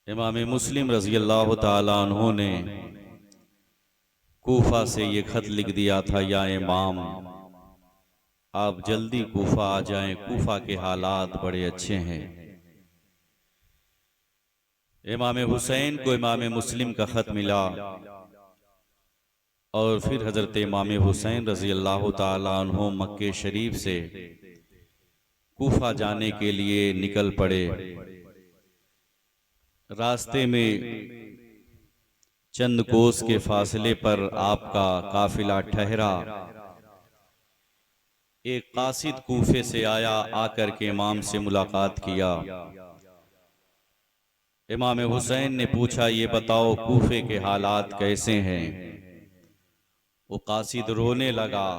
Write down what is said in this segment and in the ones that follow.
इमाम मुस्लिम रज़ी अल्लाह ताला अन्हु ने कूफा से ये खत लिख दिया था, या इमाम आप जल्दी कूफा आ जाएं, कूफा के हालात बड़े अच्छे हैं। इमाम हुसैन को इमाम मुस्लिम का खत मिला और फिर हज़रत इमाम हुसैन रज़ी अल्लाह ताला अन्हु मक्के शरीफ से कूफा जाने के लिए निकल पड़े। रास्ते में चंद कोस के फासले पर आपका काफिला ठहरा। एक कासिद कूफे से आया, आकर के इमाम से मुलाकात किया। इमाम हुसैन ने पूछा, ये बताओ कूफे के हालात कैसे हैं? वो कासिद रोने लगा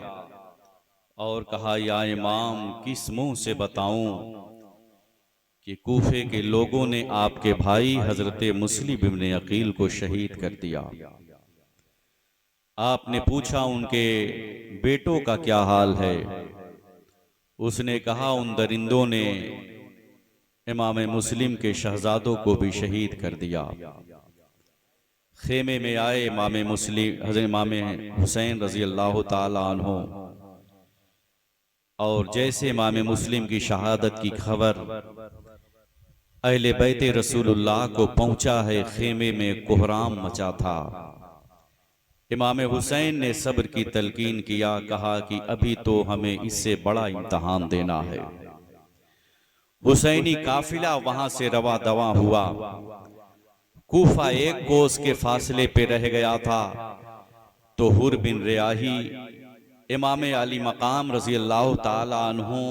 और कहा, या इमाम किस मुंह से बताऊं कि कूफे के लोगों ने आपके भाई हजरत मुस्लिम इब्ने अकील को शहीद कर दिया। आपने पूछा उनके बेटों का क्या हाल है? उसने कहा, उन दरिंदों ने इमाम मुस्लिम के शहजादों को भी शहीद कर दिया। खेमे में आए इमाम मुस्लिम हज़रत इमाम हुसैन रज़ी अल्लाह ताला अन्हु, और जैसे इमाम मुस्लिम की शहादत की खबर अहले बैत रसूलुल्लाह को पहुंचा है, खेमे में कोहराम मचा था। इमाम हुसैन ने सब्र की तलकीन किया, कहा कि अभी तो हमें इससे बड़ा इम्तहान देना है। हुसैनी काफिला वहां से रवा दवा हुआ। कूफा एक कोस के फासले पे रह गया था तो हुर बिन रियाही इमाम अली मकाम रजी अल्लाह ताला अन्हु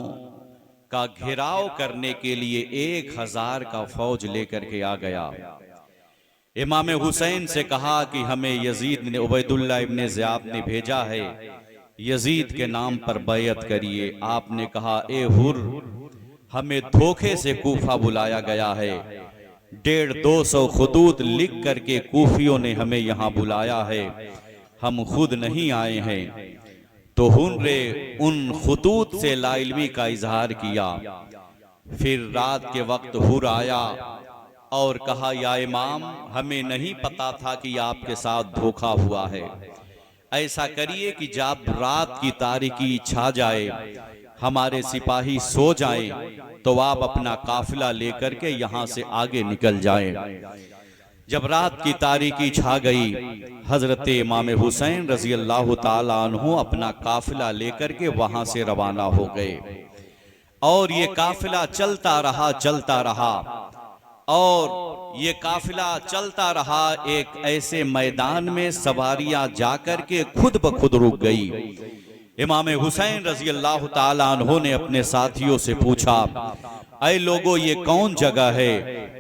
का घेराव करने के लिए 1000 का फौज लेकर के आ गया। इमाम हुसैन से कहा कि हमें यजीद ने उबैदुल्लाह इब्ने ज़ियाद ने भेजा है, यजीद के नाम पर बैयत करिए। आपने कहा, ए हुर, हमें धोखे से कूफा बुलाया गया है। 150-200 खुतूत लिख करके कूफियों ने हमें यहाँ बुलाया है, हम खुद नहीं आए हैं। तो हुर्रे उन खुतूत से लाइल्मी का इजहार किया। फिर रात के वक्त हुर आया और कहा, या इमाम, हमें नहीं पता था कि आपके साथ धोखा हुआ है। ऐसा करिए कि जब रात की तारीकी छा जाए, हमारे सिपाही सो जाएं, तो आप अपना काफिला लेकर के यहां से आगे निकल जाएं। जब रात की तारीकी छा गई, हजरत इमाम हुसैन रजी अल्लाह ताला अन्हु अपना काफिला लेकर के वहां से रवाना हो गए। और ये काफिला चलता रहा और ये काफिला चलता रहा। एक ऐसे मैदान में सवारियां जाकर के खुद ब खुद रुक गई। इमाम हुसैन रजी अल्लाह ताला अन्हु ने अपने साथियों से पूछा, ऐ लोगों, ये कौन जगह है?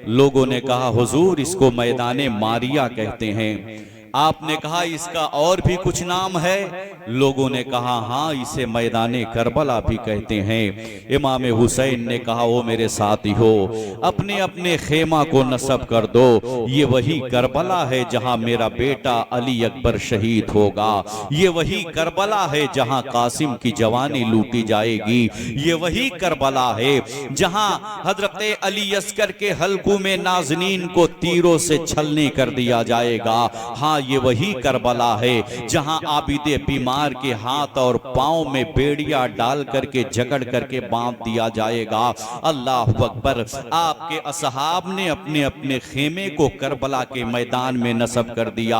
लोगों ने कहा, हुजूर, इसको मैदाने मारिया कहते हैं। आपने कहा, इसका और भी कुछ नाम है? लोगों ने कहा, हाँ, इसे मैदाने करबला भी कहते हैं। इमाम हुसैन ने कहा, ओ मेरे साथी हो, अपने अपने खेमा को नस्ब कर दो। ये वही करबला है जहां मेरा बेटा अली अकबर शहीद होगा। ये वही करबला है जहां कासिम की जवानी लूटी जाएगी। ये वही करबला है जहां हजरत अली अस्कर के हल्कू में नाजनीन को तीरों से छलनी कर दिया जाएगा। हाँ, ये वही करबला है जहां आबिदे बीमार के हाथ और पांव में बेड़िया डाल करके जकड़ करके बांध दिया जाएगा। अल्लाह अकबर। आपके असहाब ने अपने अपने खेमे को करबला के मैदान में नस्ब कर दिया।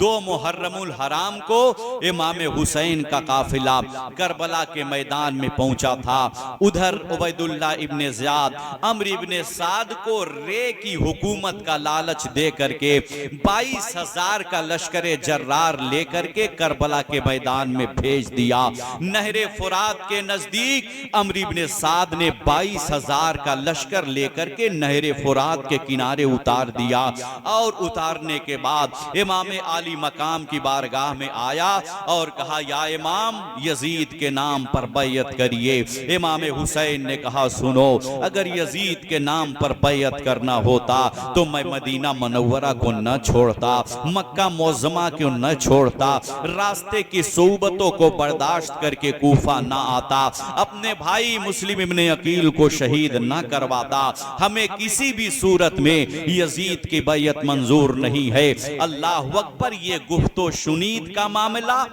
2 मुहर्रमुल हराम को इमाम हुसैन का काफिला करबला के मैदान में पहुंचा था। उधर उबैदुल्लाह इब्ने ज़ियाद अम्र इब्ने साद को रे की हुकूमत का लालच दे करके 22,000 का लश्करे जर्रार लेकर के करबला के मैदान में भेज दिया। नहरे फुरात के नजदीक अम्र इब्ने साद ने 22,000 का लश्कर लेकर के नहरे फुरात के किनारे उतार दिया। और उतारने के बाद इमाम आली मकाम की बारगाह में आया और कहा, या इमाम, यजीद के नाम पर बैयत करिए। इमाम हुसैन ने कहा, सुनो, अगर यजीद के नाम पर बैयत करना होता तो मैं मदीना मुनव्वरा को न छोड़ता, मक्का मक्का मुअज़्ज़मा क्यों न छोड़ता, रास्ते की सोबतों को बर्दाश्त करके कूफा ना आता, अपने भाई मुस्लिम इब्ने अकील को शहीद ना करवाता। हमें किसी भी सूरत में यजीद की बैयत मंजूर नहीं है। अल्लाह अकबर, ये गुफ्तो शुनीद का मामला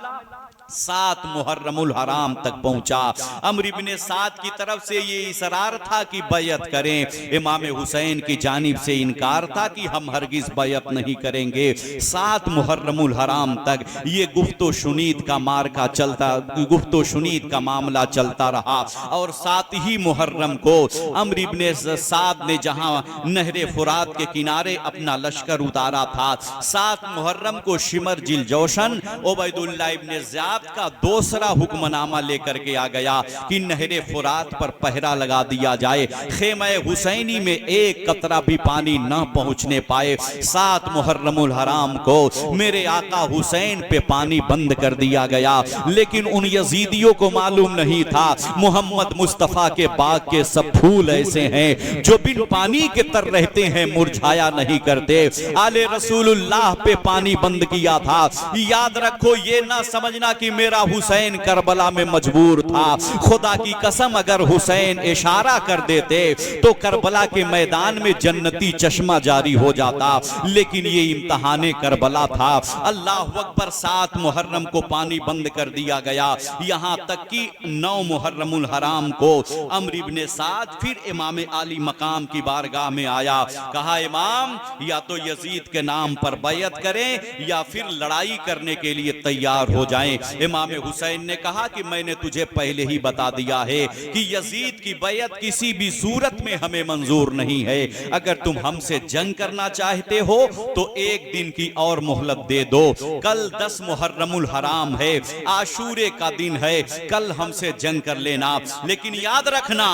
7 मुहर्रमुल हराम तक पहुंचा। अम्र इब्ने साद की तरफ से ये इसरार था कि बैयत करें, इमाम हुसैन की जानिब से इनकार था कि हम हरगिज बैयत नहीं करेंगे। 7 मुहर्रमुल हराम तक ये गुफ्तो शुनीद का मार्का चलता, गुफ्तो शुनीद का मामला चलता रहा। और 7 ही मुहर्रम को अम्र इब्ने साद ने जहां नहरे फुरात के किनारे अपना लश्कर उतारा था, 7 मुहर्रम को शिमर जिल जोशन उबैदुल्लाह इब्ने ज़ियाद का दूसरा हुक्मनामा लेकर के आ गया कि नहरे फुरात पर पहरा लगा दिया जाए, खेमे हुसैनी में एक कतरा भी पानी न पहुंचने पाए। 7 मुहर्रमुल हराम को मेरे आका हुसैन पे पानी बंद कर दिया गया। लेकिन उन यजीदियों को मालूम नहीं था मोहम्मद मुस्तफा के बाग के सब फूल ऐसे हैं जो बिन पानी के तर रहते हैं, मुरझाया नहीं करते। आले रसूलुल्लाह पे पानी बंद किया था। याद रखो, ये ना समझना कि मेरा हुसैन करबला में मजबूर था। खुदा की कसम, अगर हुसैन इशारा कर देते तो करबला के मैदान में जन्नती चश्मा जारी हो जाता। लेकिन ये इम्तहाने करबला था। अल्लाह अकबर, 7 मुहर्रम को पानी बंद कर दिया गया। यहां तक कि 9 मुहर्रमुल हराम को अम्र इब्ने साद फिर इमाम आली मकाम की बारगाह में आया। कहा, इमाम, या तो यजीद के नाम पर बैयत करें या फिर लड़ाई करने के लिए तैयार हो जाएं। इमाम हुसैन ने कहा कि मैंने तुझे पहले ही बता दिया है कि यजीद की बैयत किसी भी सूरत में हमें मंजूर नहीं है। अगर तुम हमसे जंग करना चाहते हो तो एक दिन की और मोहलत दे दो। कल 10 मुहर्रमुल हराम है, आशूरे का दिन है, कल हमसे जंग कर लेना। लेकिन याद रखना,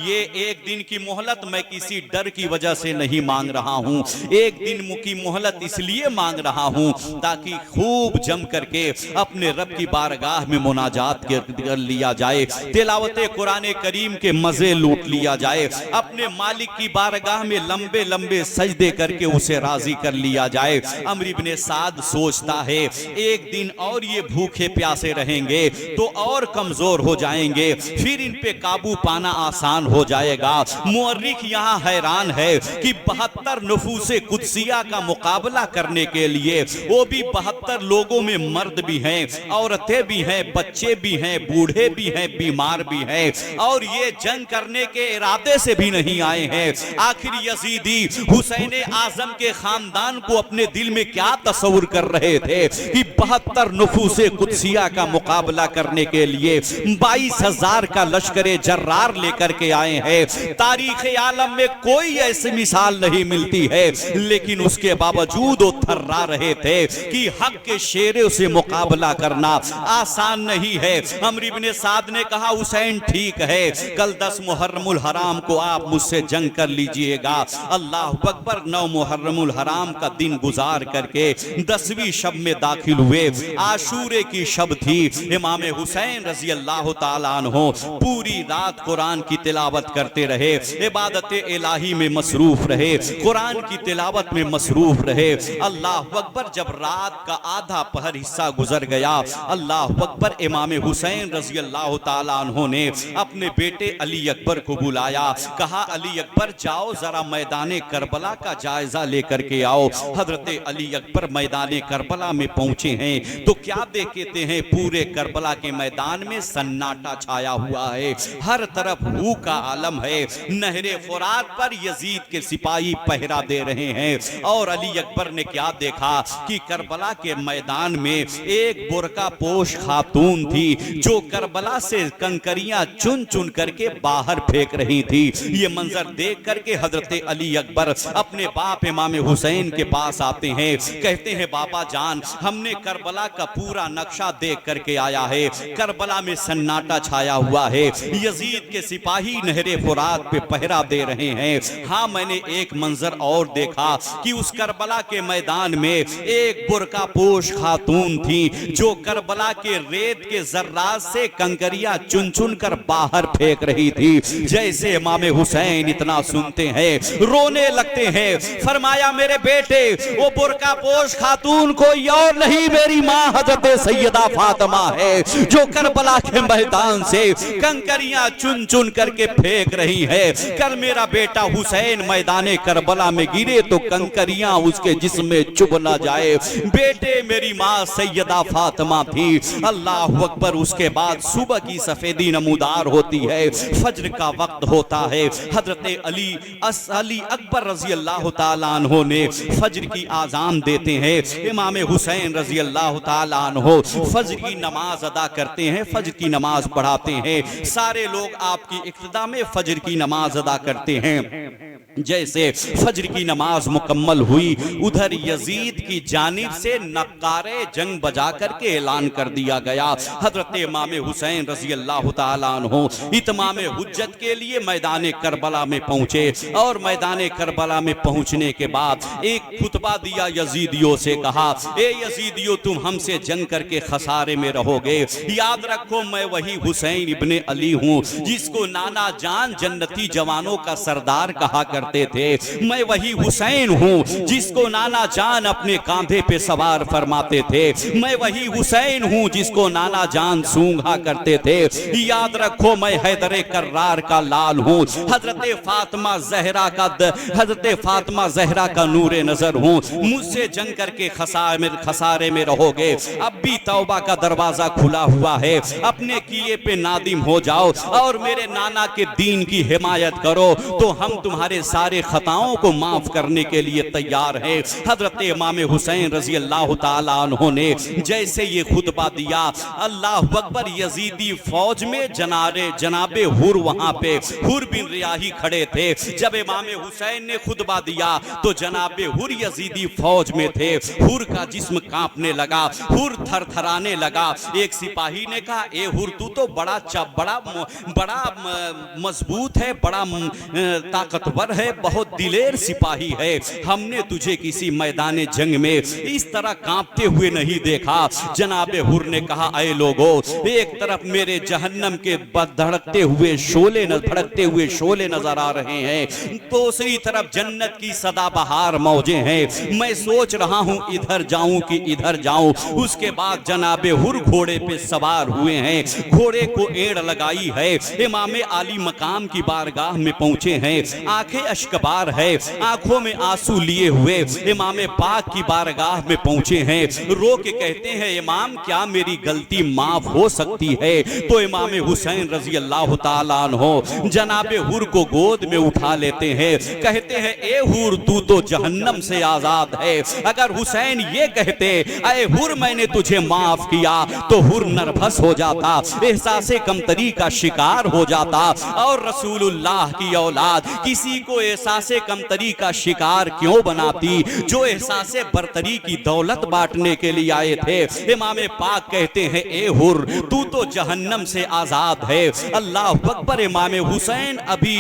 ये एक दिन की मोहलत मैं किसी डर की वजह से नहीं मांग रहा हूं। एक दिन की मोहलत इसलिए मांग रहा हूं ताकि खूब जम करके अपने रब की बारगाह में मुनाजात कर लिया जाए, तिलावत कुरान करीम के मजे लूट लिया जाए, अपने मालिक की बारगाह में लंबे लंबे सजदे करके उसे राजी कर लिया जाए। अम्र इब्ने साद सोचता है, एक दिन और ये भूखे प्यासे रहेंगे तो और कमजोर हो जाएंगे, फिर इन पे काबू पाना आसान हो जाएगा। मुअर्रिख यहाँ हैरान है कि 72 नफूसे कुदसिया का मुकाबला करने के लिए, वो भी 72 लोगों में मर्द भी हैं, औरतें भी हैं, बच्चे भी हैं, बूढ़े भी हैं, बीमार भी हैं, और ये जंग करने के इरादे से भी नहीं आए हैं। आखिर यजीदी हुसैन आजम के खानदान को अपने दिल में क्या तस्वुर कर रहे थे कि 72 नफूसे कुदसिया का मुकाबला करने के लिए 22,000 का लश्करे जर्रार लेकर के आए हैं। तारीख आलम में कोई ऐसी मिसाल नहीं मिलती है, लेकिन उसके बावजूद वो थर्रा रहे थे कि हक के शेरों से मुकाबला करना आसान नहीं है। अम्र इब्ने साद ने कहा, हुसैन ठीक है, कल 10 मुहर्रमुल हराम को आप मुझसे जंग कर लीजिएगा। अल्लाह अकबर, 9 मुहर्रमुल हराम का दिन गुजार करके 10वीं शब में दाखिल हुए। आशूरे की शब थी। इमाम हुसैन रजी अल्लाह ताला अन्हो पूरी रात कुरान की तिलावत करते रहे, इबादत इलाही में मसरूफ रहे, कुरान की तिलावत में मसरूफ रहे। अल्लाह अकबर, जब रात का आधा पहर हिस्सा गुजर गया, अल्लाह अकबर, इमाम हुसैन रजी अल्लाह ताला अन्हो ने अपने बेटे अली अकबर को बुलाया। कहा, अली अकबर, जाओ जरा मैदान करबला का जायजा लेकर के आओ। हजरत अली अकबर मैदान करबला में पहुंचे हैं तो क्या देखते हैं, पूरे करबला के मैदान में सन्नाटा छाया हुआ है, हर तरफ हू का आलम है। नहरे फुरात पर यजीद के सिपाही पहरा दे रहे हैं। और अली अकबर ने क्या देखा कि करबला के मैदान में एक बुरका पोश खातून थी जो करबला से कंकरियां चुन चुन करके बाहर फेंक रही थी। ये मंजर देख करके हजरत अली अकबर अपने बाप इमाम हुसैन के पास आते हैं, कहते हैं, बाबा जान, हमने करबला का पूरा नक्शा देख करके आया है, करबला में सन्नाटा छाया हुआ है, यजीद के सिपाही नहरे फुरात पे पहरा दे रहे हैं। हाँ, मैंने एक मंजर और देखा कि उस करबला के मैदान में एक बुरका पोश खातून थी जो करबला करबला के रेत के जर्रात से कंकरियां चुन चुन कर बाहर फेंक रही थी। जैसे इमाम हुसैन इतना सुनते हैं रोने लगते हैं। फरमाया मेरे बेटे वो बुर्का पोश खातून कोई और नहीं मेरी माँ हजरत सैयदा फातिमा है, जो करबला के मैदान से कंकरियां चुन चुन करके फेंक रही है। कल मेरा बेटा हुसैन मैदान करबला में गिरे तो कंकरियां उसके जिस्म में चुभ ना जाए। बेटे मेरी माँ सैयदा फातिमा थी। अल्लाह अकबर। उसके बाद सुबह की सफेदी नमूदार होती है, फज्र का वक्त होता है। हजरत अली अकबर रजी अल्लाह ताला अन्हो ने फज्र की आजान देते हैं। इमाम हुसैन रजी अल्लाह ताला अन्हो फज्र की नमाज अदा करते हैं, फज्र की नमाज पढ़ाते हैं। सारे लोग आपकी इक्तदा में फज्र की नमाज अदा करते हैं। जैसे फज्र की नमाज मुकम्मल हुई, उधर यजीद की जानिब से नक्कारे जंग बजा करके ऐलान कर दिया गया। हजरत इमाम हुसैन रजी अल्लाह ताला अन्हो इत्माम हुज्जत के लिए मैदान करबला में पहुंचे और मैदान करबला में पहुंचने के बाद एक खुतबा दिया। यजीदियों से कहा, ए यजीदियों तुम हमसे जंग करके खसारे में रहोगे। याद रखो मैं वही हुसैन इब्ने अली हूँ जिसको नाना जान जन्नती जवानों का सरदार कहा करते थे। मैं वही हुसैन हूँ जिसको नाना जान अपने कांधे पे सवार फरमाते थे। मैं वही हुसैन हूँ जिसको नाना जान सूंघा करते थे। याद रखो मैं हैदर कर्रार का लाल हूँ, हजरत फातिमा जहरा का नूरे नजर हूँ। मुझसे जंग करके खसारे में रहोगे। अब भी तौबा का दरवाजा खुला हुआ है, अपने किए पे नादिम हो जाओ और मेरे नाना के दीन की हिमायत करो तो हम तुम्हारे सारे खताओं को माफ करने के लिए तैयार हैं। हजरत इमाम हुसैन रजी अल्लाह ताला अन्हो ने जैसे ये खुतबा दिया, अल्लाह अकबर, यजीदी फौज में जनाबे हुर वहां पे हुर बिन रियाही खड़े थे। जब इमाम हुसैन ने खुतबा दिया तो जनाबे हुर यजीदी फौज में थे। हुर का जिस्म कांपने लगा, हुर थरथराने लगा। एक सिपाही ने कहा, ए हुर तू तो बड़ा मजबूत है, बड़ा ताकतवर है, बहुत दिलेर सिपाही है। हमने तुझे किसी मैदान जंग में इस तरह कांपते हुए नहीं देखा। जनाबे हुर ने कहा, ऐ लोगों, एक तरफ मेरे जहन्नम के धड़कते हुए शोले नजर आ रहे हैं, दूसरी तरफ जन्नत की सदाबहार मौजें हैं। मैं सोच रहा हूं इधर जाऊं कि इधर जाऊं। उसके बाद जनाबे हुर घोड़े पे सवार हुए हैं, घोड़े को एड़ लगाई है, इमाम आली मकाम की बारगाह में पहुंचे हैं। आंखें अश्कबार है, आंखों में आंसू लिए हुए इमाम पाक की बारगाह में पहुंचे हैं। रो के कहते हैं, इमाम क्या मेरी गलती माफ हो सकती है? तो इमाम हुसैन रजी अल्लाह ताला अन्हो जनाबे हुर को गोद में उठा लेते हैं। कहते हैं, ए हुर तू तो जहन्नम से आजाद है। अगर हुसैन ये कहते, ऐ हुर मैंने तुझे माफ किया, तो हुर नर्वस हो जाता, एहसासे कमतरी का शिकार हो जाता। और रसूलुल्लाह की औलाद किसी को एहसासे कमतरी का शिकार क्यों बनाती, जो एहसासे बरतरी की दौलत बांटने के लिए आए थे। इमाम पाक कहते हैं, ए हुर तू तो जहन्नम से आजाद है। अल्लाह अकबर। इमाम हुसैन अभी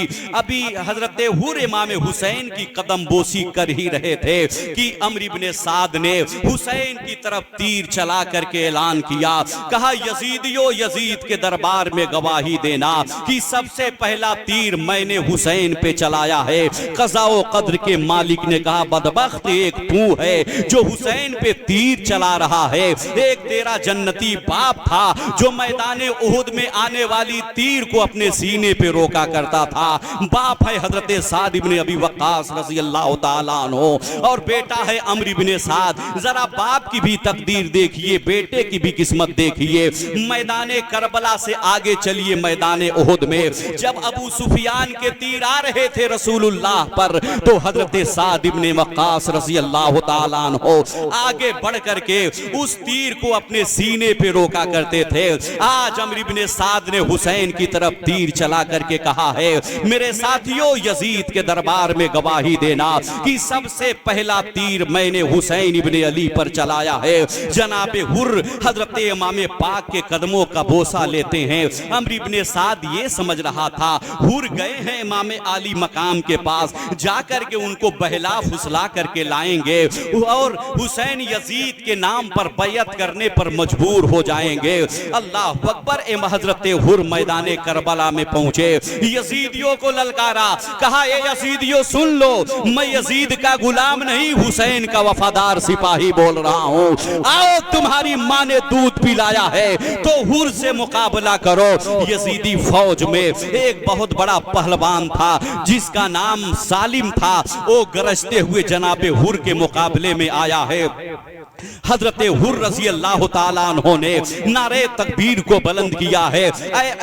हजरत हुर इमाम हुसैन की कदम बोसी कर ही रहे थे कि अम्र इब्ने साद ने हुसैन की तरफ तीर चला करके ऐलान किया। कहा, यजीदियो, यजीद के दरबार में गवाही देना कि सबसे पहला तीर मैंने हुसैन पे चलाया है। कज़ा व क़द्र के मालिक ने कहा, बदबख्त एक तू है जो हुसैन पे तीर चला रहा है। एक तेरा जन्नती बाप था जो मैदान उहुद में आने वाली तीर को अपने सीने पे रोका करता था। बाप है हजरत साद इब्ने अबी वक्कास रज़ी अल्लाह ताला अन्हो और बेटा है अम्र इब्ने साद। जरा बाप की भी तकदीर देखिए, बेटे की भी किस्मत देखिए। मैदान करबला से आगे चलिए, मैदान उहुद में जब अबू सुफियान के तीर आ रहे थे रसूलुल्लाह पर, तो हजरत साद इब्ने वक्कास रज़ी अल्लाह ताला अन्हो आगे बढ़ करके उस तीर को अपने सीने पे रोका करते थे। आज अम्र इब्ने साद ने हुसैन की तरफ तीर चला करके कहा है, मेरे साथियों, यजीद के दरबार में गवाही देना कि सबसे पहला तीर मैंने हुसैन इब्ने अली पर चलाया है। जनाबे हुर हजरत इमाम पाक के कदमों का बोसा लेते हैं। अम्र इब्ने साद ये समझ रहा था हुर गए हैं इमाम आली मकाम के पास, जाकर के उनको बहला फुसला करके लाएंगे और हुसैन यजीद के नाम पर बैयत करने पर मजबूर हो जाएंगे। अल्लाह अकबर। हजरत हुर मैदान करबला में पहुंचे, यजीदियों को ललकारा, कहा ये यजीदियों सुन लो, मैं यजीद का गुलाम नहीं, हुसैन का वफादार सिपाही बोल रहा हूं। आओ तुम्हारी माँ ने दूध पिलाया है तो हुर से मुकाबला करो। यजीदी फौज में एक बहुत बड़ा पहलवान था जिसका नाम सालिम था, वो गरजते हुए जनाबे हुर के मुकाबले में आया है। हजरत हुर रज़ी अल्लाह ताला अन्हो ने नारे तकबीर को बुलंद किया है,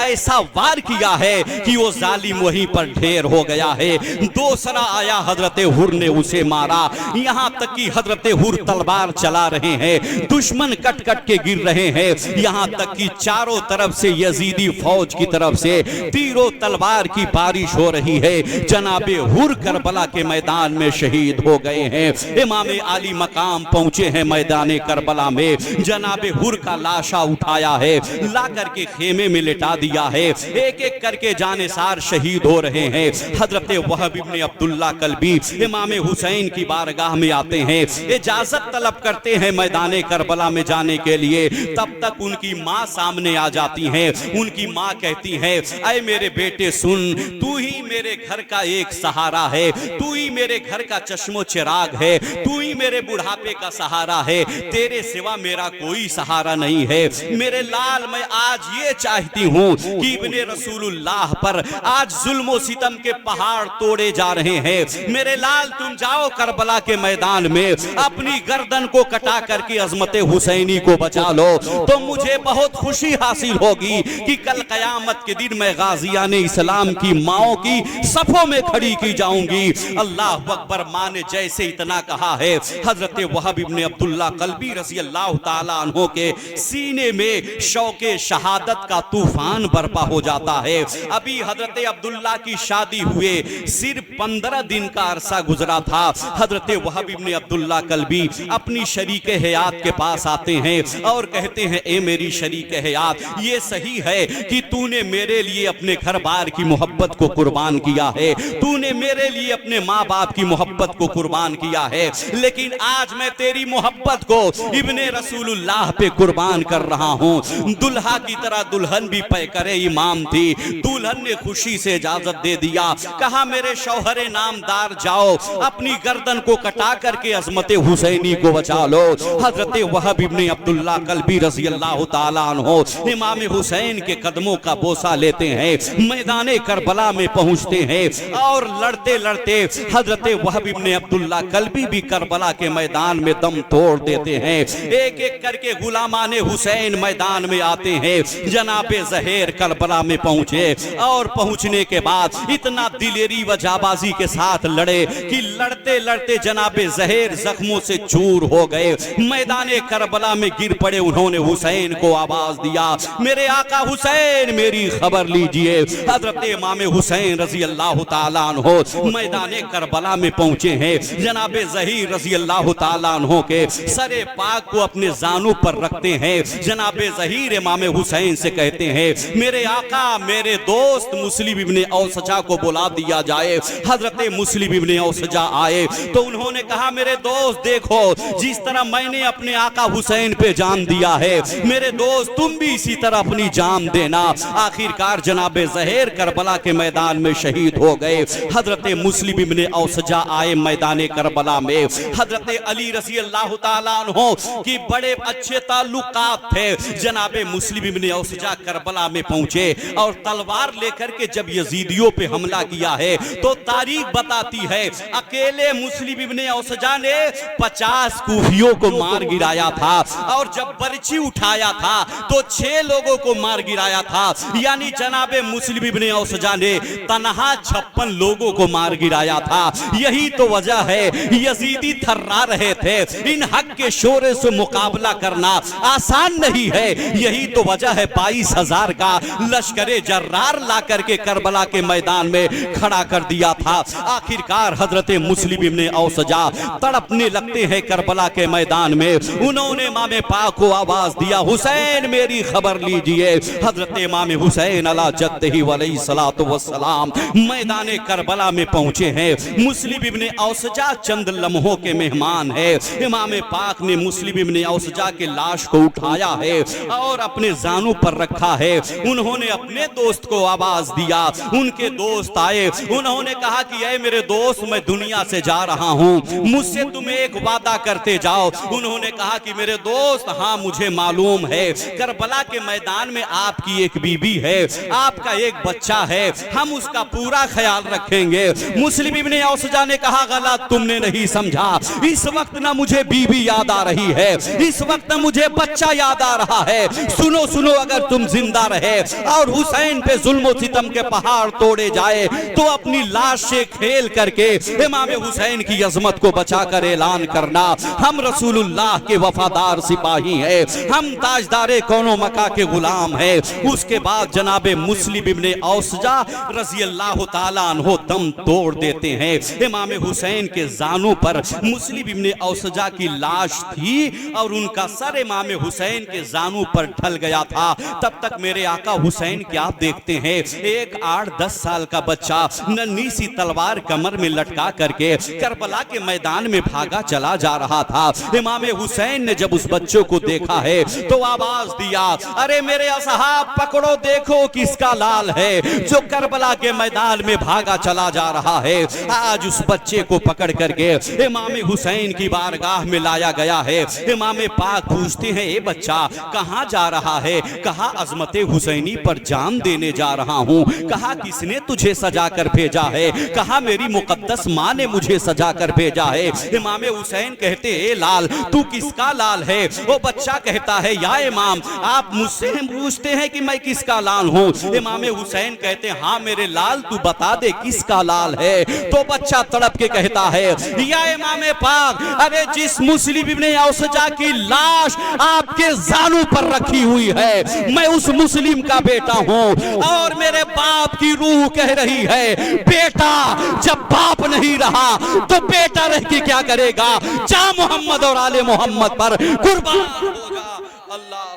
ऐसा वार किया है कि वो जालिम वहीं पर ढेर हो गया है। दूसरा आया, हजरत हुर ने उसे मारा, यहाँ तक कि हजरत हुर तलवार चला रहे हैं, दुश्मन कट कट के गिर रहे हैं, यहाँ तक कि चारों तरफ से यजीदी फौज की तरफ से तीरों तलवार की बारिश हो रही है। जनाबे हुर करबला के मैदान में शहीद हो गए हैं। इमाम आली मकाम पहुंचे हैं मैदाने करबला में, जनाबे हुर का लाशा उठाया है, ला करके खेमे में लिटा दिया है। एक एक करके जानेसार शहीद हो रहे हैं। हजरत वहब इब्ने अब्दुल्ला कल्बी इमाम हुसैन की बारगाह में आते हैं, इजाजत तलब करते हैं मैदाने करबला में जाने के लिए। तब तक उनकी माँ सामने आ जाती हैं। उनकी माँ कहती है, ऐ मेरे बेटे सुन, तू ही मेरे घर का एक सहारा है, तू ही मेरे घर का चश्मो चिराग है, तू ही मेरे बुढ़ापे का सहारा है, तेरे सिवा मेरा कोई सहारा नहीं है। मेरे लाल, मैं आज ये चाहती हूँ कि इब्ने रसूलुल्लाह पर आज जुल्म सितम के पहाड़ तोड़े जा रहे हैं। मेरे लाल, तुम जाओ करबला के मैदान में, अपनी गर्दन को कटा करके अजमत हुसैनी को बचा लो, तो मुझे बहुत खुशी हासिल होगी कि कल कयामत के दिन मैं गाजियान इस्लाम की माओ की सफों में खड़ी की जाऊंगी। अल्लाह अकबर। माँ ने जैसे इतना कहा है, हजरत वहब इब्ने अब्दुल्ला कल्बी रज़ी अल्लाह ताला अन्हो के सीने में शौके शहादत का तूफान बरपा हो जाता है। अभी हजरत अब्दुल्ला की शादी हुए सिर्फ 15 दिन का अरसा गुजरा था। हजरत वहब इब्ने अब्दुल्ला कल्बी अपनी शरीक हयात के पास आते हैं और कहते हैं, ए मेरी शरीक हयात, ये सही है कि तूने मेरे लिए अपने घर बार की मोहब्बत को कुर्बान किया है, तूने मेरे लिए अपने माँ बाप की मोहब्बत को कुर्बान किया है, लेकिन आज मैं तेरी मोहब्बत को इब्ने रसूलुल्लाह पे कुर्बान कर रहा हूँ। दुल्हा की तरह दुल्हन भी पैकरे इमाम थी। दुल्हन ने खुशी से इजाजत दे दिया, कहा मेरे शौहरे नामदार जाओ, अपनी गर्दन को कटा करके अजमत हुसैनी को बचा लो। हजरत वहब इब्ने अब्दुल्ला कल्बी रज़ी अल्लाह ताला अन्हो इमाम हुसैन के कदमों का बोसा लेते हैं, मैदाने करबला में पहुंचते हैं और लड़ते लड़ते हजरत वहब इब्ने अब्दुल्ला कल्बी भी करबला के मैदान में दम तोड़ देते हैं। एक एक करके गुलामाने हुसैन मैदान में आते हैं। जनाबे ज़हीर करबला में पहुंचे और पहुंचने के बाद इतना दिलेरी व जाबाजी के साथ लड़े कि लड़ते लड़ते जनाबे ज़हीर जख्मों से चूर हो गए, मैदाने करबला में गिर पड़े। उन्होंने हुसैन को आवाज दिया, मेरे आका हुसैन मेरी खबर लीजिए। हजरत इमाम हुसैन रज़ी अल्लाह ताला अन्हो मैदाने करबला में पहुंचे हैं। जनाबे ज़हीर रज़ी अल्लाह ताला अन्हो के सरे पाक को अपने जानू पर रखते हैं। जनाबे ज़हीर इमाम हुसैन से कहते हैं, मेरे आका, मेरे दोस्त मुस्लिम इब्ने औसजा को बुला दिया जाए। हजरत मुस्लिम इब्ने औसजा आए तो उन्होंने कहा, मेरे दोस्त देखो, जिस तरह मैंने अपने आका हुसैन पे जान दिया है, मेरे दोस्त तुम भी इसी तरह अपनी जान देना। आखिरकार जनाबे ज़हीर करबला के मैदान में शहीद हो गए। हजरत मुस्लिम इब्ने औसजा आए मैदान करबला में। हजरत अली रज़ी अल्लाह ताला अन्हो की बड़े अच्छे ताल्लुकात थे। जनाबे मुस्लिम इब्ने औसजा करबला में पहुंचे और तलवार लेकर के जब यजीदियों पे हमला किया है तो तारीख बताती है, अकेले मुस्लिम इब्ने औसजा ने 50 कूफियों को मार गिराया था और जब बर्ची उठाया था तो 6 लोगों को मार गिराया था। यानी जनाबे मुस्लिम इब्ने औसजा ने तनहा 56 लोगों को मार गिराया था। यही तो वजह है, यजीदी थर्रा रहे थे। इन हक के शोरे से मुकाबला करना आसान नहीं है। यही तो वजह है 22,000 का लश्करे जर्रार ला करके करबला के मैदान में खड़ा कर दिया था। आखिरकार हजरत मुस्लिम इब्ने औसजा तड़पने लगते हैं करबला के मैदान में। उन्होंने इमाम पाक को आवाज दिया, हुसैन मेरी खबर लीजिए। हजरत इमाम हुसैन अला जद्दही अलैहिस्सलातु वस्सलाम मैदान करबला में पहुंचे हैं। मुस्लिम इब्ने औसजा चंद लम्हों के मेहमान है। इमाम पाक ने मुस्लिम इब्ने औसजा के लाश को उठाया है और अपने जानू पर रखा है। उन्होंने अपने दोस्त को आवाज दिया, उनके दोस्त आए, उन्होंने कहा कि ऐ मेरे दोस्त, मैं दुनिया से जा रहा हूँ, मुझसे तुम एक वादा करते जाओ। उन्होंने कहा कि मेरे दोस्त, हाँ मुझे मालूम है, करबला के मैदान में आपकी एक बीबी है, आपका एक बच्चा है, हम उसका पूरा ख्याल रखेंगे। मुस्लिम इब्ने औसजा ने कहा गलत तुमने नहीं समझा, इस वक्त ना मुझे बीबी याद आ रही है, इस वक्त ना मुझे बच्चा याद आ रहा है। सुनो सुनो, अगर तुम जिंदा रहे और हुसैन पे जुल्म सितम के पहाड़ तोड़े जाए तो अपनी लाश से खेल करके इमाम हुसैन की अजमत को बचाकर ऐलान करना, हम रसूलुल्लाह के वफादार सिपाही हैं, हम ताजदारे कौनो मका के गुलाम हैं। उसके बाद जनाबे मुस्लिम इब्ने औसजा रज़ी अल्लाह ताला अन्हो दम तोड़ देते हैं। इमाम हुसैन के जानों पर मुस्लिम इब्ने औसजा की लाश थी और उनका सर इमाम हुसैन के जानों पर ढल गया था। तब तक मेरे आका हुसैन क्या देखते हैं, एक 8-10 साल का बच्चा नन्ही सी तलवार कमर में लटका करके करबला के मैदान में भागा चला जा रहा था। इमाम हुसैन ने जब उस बच्चों को देखा है तो आवाज दिया, अरे मेरे असहाब पकड़ो, देखो किसका लाल है जो करबला के मैदान में भागा चला जा रहा है। आज उस बच्चे को पकड़ करके इमाम हुसैन की बारगाह में लाया गया है। इमाम पाक पूछते हैं, ए बच्चा कहां जा रहा है? कहा अजमत हुसैनी पर जान देने जा रहा हूं। कहा किसने तुझे सजा कर भेजा है? कहा मेरी मुकद्दस मां ने मुझे सजा कर भेजा है। इमाम हुसैन कहते, ए लाल तू किसका लाल है? वो बच्चा कहता है, या इमाम आप मुझसे पूछते हैं कि मैं किसका लाल हूँ? इमाम हुसैन कहते, हाँ मेरे लाल तू बता दे किसका लाल है। तो बच्चा तड़प के कहता है, या इमाम पाक, अरे जिस मुस्लिम इब्ने औसजा की लाश आपके जानू पर रखी हुई है, मैं उस मुस्लिम का बेटा हूँ और मेरे बाप की रूह कह रही है, बेटा जब बाप नहीं रहा तो बेटा रह के क्या करेगा? जा मोहम्मद और आले मोहम्मद पर कुर्बान हो जा। अल्लाह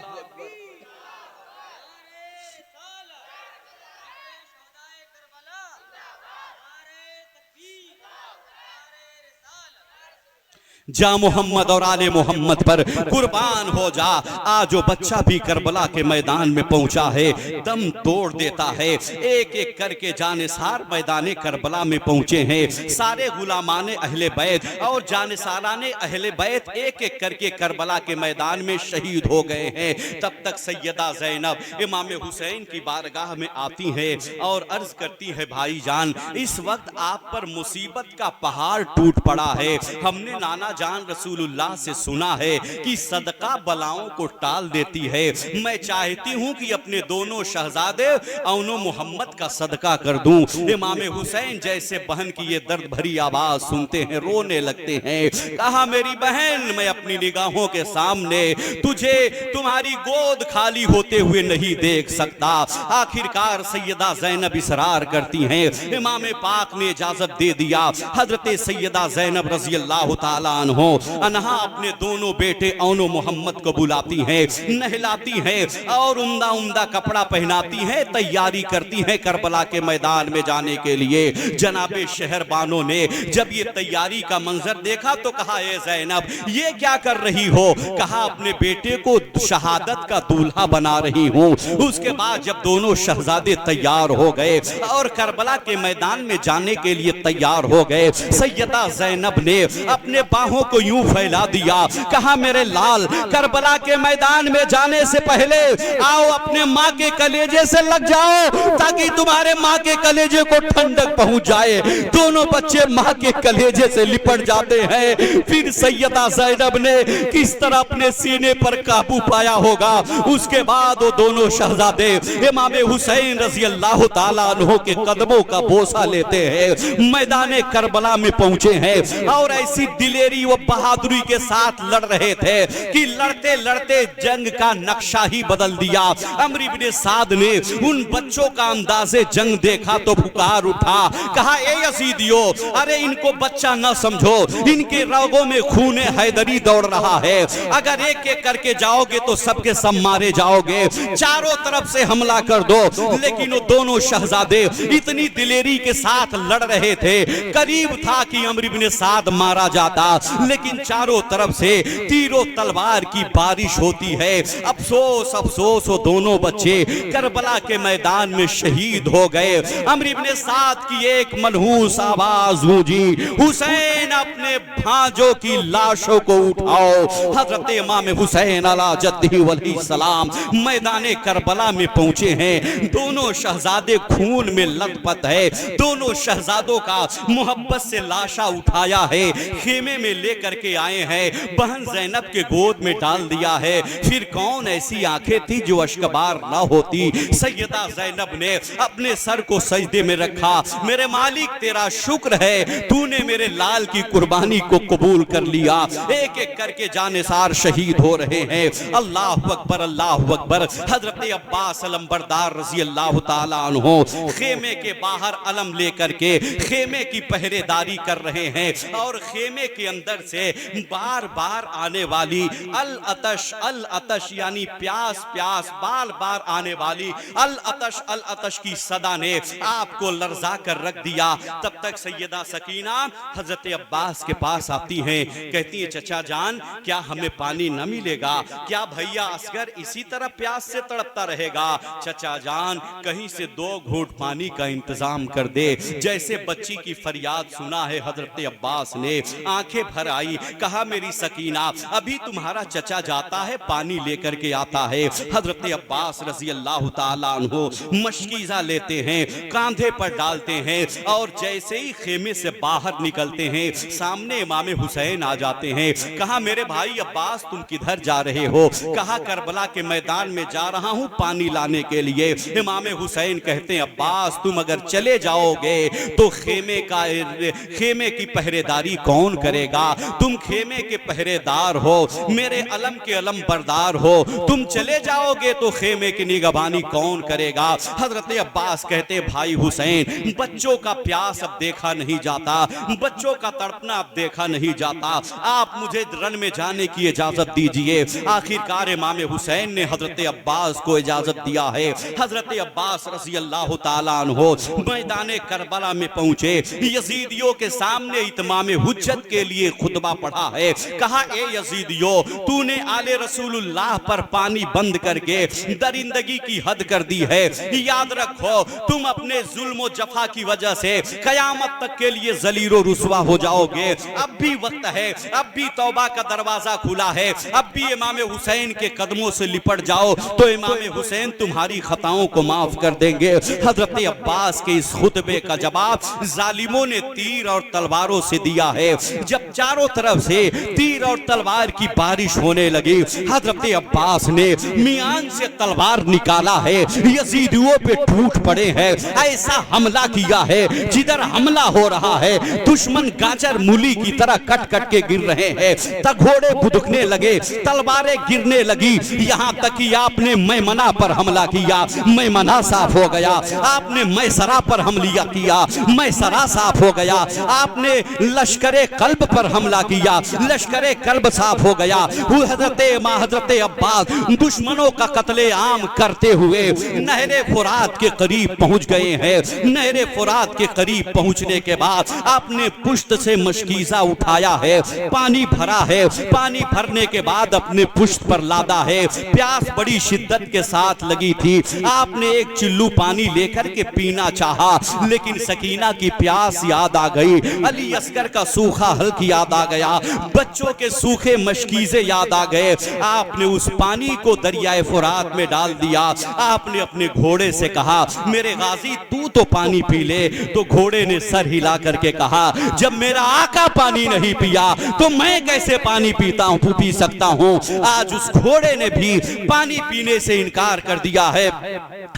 जा मोहम्मद और आले मोहम्मद पर कुर्बान हो जा। आज जो बच्चा भी करबला के मैदान में पहुंचा है दम तोड़ देता है। एक एक करके जानिसार मैदान करबला में पहुंचे हैं। सारे गुलामाने अहले बैत और जानिसाराने अहले बैत एक एक करके करबला के मैदान में शहीद हो गए हैं। तब तक सैयदा ज़ैनब इमाम हुसैन की बारगाह में आती है और अर्ज करती है, भाईजान इस वक्त आप पर मुसीबत का पहाड़ टूट पड़ा है। हमने नाना जान रसूलुल्लाह से सुना है कि सदका बलाओं को टाल देती है। मैं चाहती हूं कि अपने दोनों शहजादे औनो मोहम्मद का सदका कर दूं। इमाम हुसैन जैसे बहन की ये दर्द भरी आवाज सुनते हैं रोने लगते हैं। कहा, मेरी बहन मैं अपनी निगाहों के सामने तुझे तुम्हारी गोद खाली होते हुए नहीं देख सकता। आखिरकार सैयदा ज़ैनब इसरार करती हैं। इमाम पाक ने इजाजत दे दिया। हजरत सैयदा ज़ैनब रज़ी अल्लाह ताला अनहा अपने दोनों बेटे औनो मोहम्मद को बुलाती हैं, नहलाती हैं और उम्दा उम्दा कपड़ा पहनाती हैं, तैयारी करती हैं करबला के मैदान में जाने के लिए। जनाबे शहरबानों ने जब ये तैयारी का मंजर देखा तो कहा, ए ज़ैनब ये क्या कर रही हो? कहा, अपने बेटे को शहादत का दूल्हा बना रही हूँ। उसके बाद जब दोनों शहजादे तैयार हो गए और करबला के मैदान में जाने के लिए तैयार हो गए, सैयदा ज़ैनब ने अपने बाहों को यूं फैला दिया। कहा, मेरे लाल करबला के मैदान में जाने से पहले आओ अपने माँ के कलेजे से लग जाओ ताकि तुम्हारे माँ के कलेजे को ठंडक पहुंच जाए। दोनों बच्चे माँ के कलेजे से लिपट जाते हैं। फिर सैयदा ज़ैनब ने किस तरह अपने सीने पर काबू पाया होगा। उसके बाद वो दोनों शहजादे इमाम हुसैन रज़ी अल्लाह ताला अन्हो के कदमों का बोसा लेते हैं। मैदान करबला में पहुंचे हैं और ऐसी दिलेरी व बहादुरी के साथ लड़ रहे थे कि लड़ते लड़ते जंग का नक्शा ही बदल दिया। अम्र इब्ने साद ने उन बच्चों का अंदाज़े जंग देखा तो पुकार उठा। कहा, ए यजीदियो, अरे इनको बच्चा न समझो, इनके रगों में खून हैदरी दौड़ रहा है। अगर एक एक करके जाओगे तो सबके सब मारे जाओगे। चारों तरफ से हमला कर दो। लेकिन वो दोनों शहजादे इतनी दिलेरी के साथ लड़ रहे थे, करीब था कि अम्र इब्ने साद मारा जाता। लेकिन चारों तरफ से तीरों तलवार की बारिश होती है। अफसोस अफसोस, वो दोनों बच्चे करबला के मैदान में शहीद हो गए। अम्र इब्ने साद की एक मनहूस आवाज गूंजी, हुसैन अपने भांजों की लाशों को उठाओ। हजरत इमाम हुसैन अला जद्दी वली सलाम मैदान करबला में पहुंचे हैं। दोनों शहजादे खून में लथपथ है। दोनों शहजादों का मोहब्बत से लाशा उठाया है, खेमे में लेकर के आए हैं, बहन ज़ैनब के गोद में डाल दिया है। फिर कौन ऐसी आंखें थी जो अश्कबार ना होती। सैयदा ज़ैनब ने अपने सर को सजदे में रखा। मेरे मालिक तेरा शुक्र है, तूने मेरे लाल की कुर्बानी को कबूल कर लिया। एक एक करके जानिसार शहीद हो रहे हैं। अल्लाह अकबर अल्लाह अकबर। हजरत अब्बास अलमबरदार रजी अल्लाह ताला अन्हो खेमे के बाहर अलम लेकर के खेमे की पहरेदारी कर रहे हैं और खेमे के अंदर से बार बार आने वाली अल अतश यानी प्यास प्यास बार बार आने वाली अल अतश की सदा ने आपको लर्जा कर रख दिया। तब तक सैयदा सकीना हजरत अब्बास के पास आती हैं, कहती है चचा जान क्या हमें पानी न मिलेगा? क्या भैया असगर इसी तरह प्यास से तड़पता रहेगा? चचा जान कहीं से 2 घूंट पानी का इंतजाम कर दे। जैसे बच्ची की फरियाद सुना है हजरत अब्बास ने आंखें भर आई, कहा मेरी सकीना अभी तुम्हारा चचा जाता है पानी लेकर के आता है। हजरत अब्बास रजी अल्लाह ताला अन्हु मशकीज़ा लेते हैं, कांधे पर डालते हैं और जैसे ही खेमे से बाहर निकलते हैं सामने इमाम हुसैन आ जाते हैं। कहा मेरे भाई अब्बास तुम किधर जा रहे हो? कहा करबला के मैदान में जा रहा हूं पानी लाने के लिए। इमाम हुसैन कहते हैं अब्बास तुम अगर चले जाओगे तो खेमे की पहरेदारी कौन करेगा? तुम खेमे के पहरेदार हो, मेरे अलम के अलम बरदार हो, तुम चले जाओगे तो खेमे की निगरानी कौन करेगा? हजरत अब्बास कहते भाई हुसैन बच्चों का प्यास अब देखा नहीं जाता, बच्चों का तड़पना अब देखा नहीं जाता, आप मुझे रन में जाने की इजाजत दीजिए। आखिरकार इमाम हुसैन ने हजरत अब्बास को इजाजत दिया है। हजरत अब्बास रज़ी अल्लाह ताला अन्हो मैदान करबला में पहुंचे। यजीदियों के सामने इत्माम हुज्जत के लिए खुतबा पढ़ा है। कहा ए यजीदियों तूने आले रसूलुल्लाह पर पानी बंद करके दरिंदगी की हद कर दी है। याद रखो तुम अपने जुल्म जफा की वजह से कयामत तक के लिए जलीरो रुसवा हो जाओगे। अब भी वक्त है, अब भी तौबा का दरवाजा खुला है, अब भी इमाम हुसैन के कदमों से लिपट जाओ तो इमाम हुसैन तुम्हारी खताओं को माफ कर देंगे। हजरत अब्बास के इस खुतबे का जवाब जालिमों ने तीर और तलवारों से दिया है। जब चारों तरफ से तीर और तलवार की बारिश होने लगी हजरत अब्बास ने मियान से तलवार निकाला है, यजीदियों पे टूट पड़े हैं। ऐसा हमला किया है जिधर हमला हो रहा है दुश्मन गाजर मूली की तरह कट कट के गिर रहे हैं। घोड़े बुदकने लगे, तलवारें गिरने लगी, यहाँ तक कि आपने मैमना पर हमला किया, मैमना साफ हो गया। आपने मैसरा पर हमला किया, मैसरा साफ हो गया। आपने लश्करे कल्ब पर हमला किया, लश्करे कल्ब साफ हो गया। हजरत अब्बास दुश्मनों का कत्ले आम करते हुए नहरे फुरात के करीब पहुंच गए हैं। नहरे फुरात के करीब पहुंचने के बाद आपने पुश्त से मशकीज़ा उठाया है, पानी भरा है, पानी भरने के बाद अपने पुश्त पर लादा है। प्यास बड़ी शिद्दत के साथ लगी थी। आपने एक चिल्लू पानी लेकर के पीना चाहा लेकिन सकीना की प्यास याद आ गई, अली असगर का सूखा हल्क याद आ गया, बच्चों के सूखे मशकीज़े याद आ गए। आपने उस पानी को दरियाए फुरात में डाल दिया। आपने अपने घोड़े से कहा मेरे गाजी तू तो पानी पी ले। तो घोड़े ने सर हिला करके कहा जब मेरा आका पानी नहीं पिया तो मैं कैसे पानी पीता हूं, पी सकता हूं। आज उस घोड़े ने भी पानी पीने से इनकार कर दिया है।